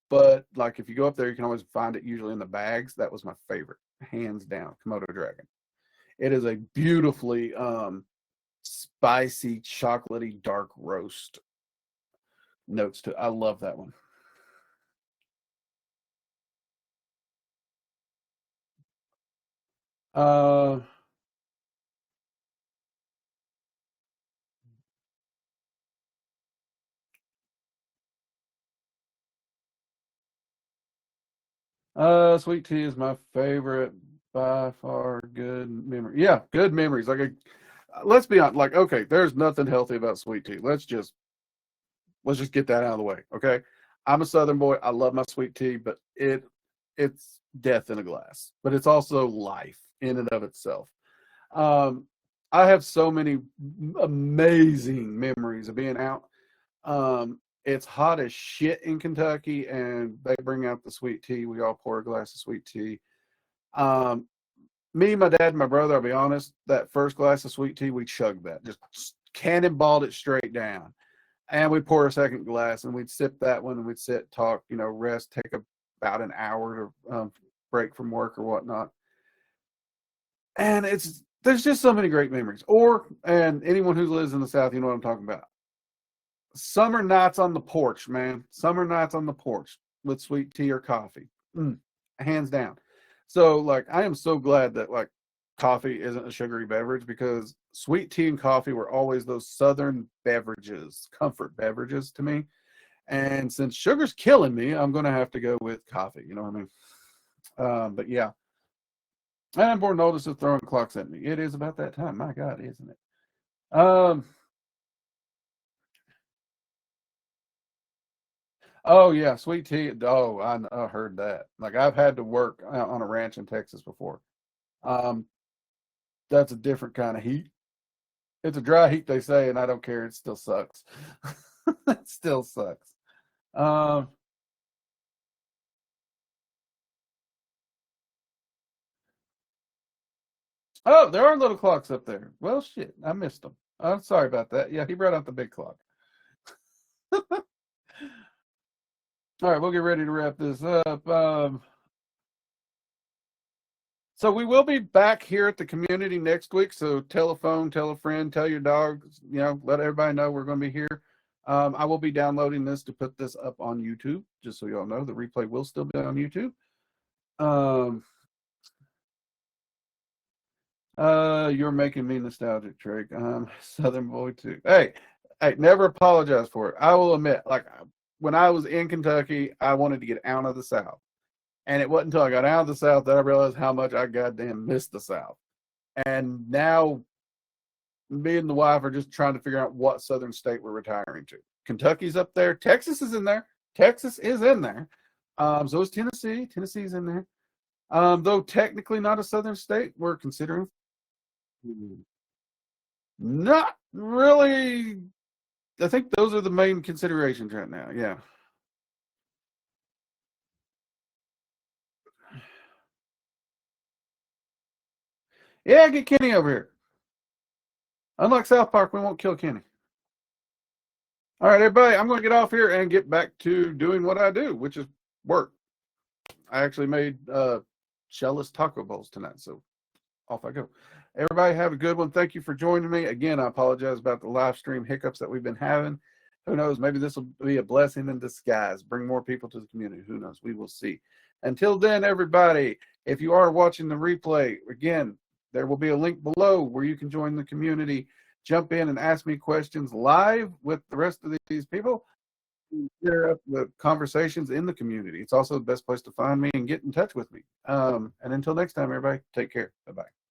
but like if you go up there, you can always find it usually in the bags. That was my favorite, hands down, Komodo Dragon. It is a beautifully spicy, chocolatey, dark roast notes to. I love that one. Uh, Sweet tea is my favorite by far. Good memory. Yeah, good memories. Let's be honest. Like, okay, there's nothing healthy about sweet tea. Let's just get that out of the way. Okay, I'm a Southern boy. I love my sweet tea, but it's death in a glass. But it's also life in and of itself. Um, I have so many amazing memories of being out. It's hot as shit in Kentucky, and they bring out the sweet tea. We all pour a glass of sweet tea. Um, Me, my dad, and my brother, I'll be honest, that first glass of sweet tea, we chugged that, just cannonballed it straight down. And we pour a second glass, and we'd sip that one, and we'd sit, talk, rest, take about an hour to break from work or whatnot. And there's just so many great memories. And anyone who lives in the South, you know what I'm talking about. Summer nights on the porch, man. Summer nights on the porch with sweet tea or coffee. Hands down. So, like, I am so glad that, like, coffee isn't a sugary beverage because sweet tea and coffee were always those Southern beverages, comfort beverages to me. And since sugar's killing me, I'm going to have to go with coffee. You know what I mean? But yeah. And Born Notice is throwing clocks at me. It is about that time. My God, isn't it? Oh yeah, sweet tea. Oh, I heard that. Like I've had to work on a ranch in Texas before. Um, that's a different kind of heat. It's a dry heat, they say, and I don't care. It still sucks. It still sucks. Um, oh, there are little clocks up there. Well, shit, I missed them. I'm sorry about that. Yeah, he brought out the big clock. All right, we'll get ready to wrap this up. So we will be back here at the community next week. So tell a phone, tell a friend, tell your dog, let everybody know we're going to be here. I will be downloading this to put this up on YouTube, just so y'all know the replay will still be on YouTube. You're making me nostalgic, Drake. Southern boy too. Hey, never apologize for it. I will admit, like when I was in Kentucky, I wanted to get out of the South. And it wasn't until I got out of the South that I realized how much I goddamn missed the South. And now me and the wife are just trying to figure out what Southern state we're retiring to. Kentucky's up there. Texas is in there. Texas is in there. So is Tennessee. Tennessee's in there. Though technically not a Southern state, we're considering. Not really. I think those are the main considerations right now. Yeah. Yeah, get Kenny over here. Unlike South Park, we won't kill Kenny. All right, everybody, I'm going to get off here and get back to doing what I do, which is work. I actually made shellless taco bowls tonight, so off I go. Everybody have a good one. Thank you for joining me. Again, I apologize about the live stream hiccups that we've been having. Who knows? Maybe this will be a blessing in disguise. Bring more people to the community. Who knows? We will see. Until then, everybody, if you are watching the replay, again, there will be a link below where you can join the community. Jump in and ask me questions live with the rest of these people. Share up the conversations in the community. It's also the best place to find me and get in touch with me. And until next time, everybody, take care. Bye-bye.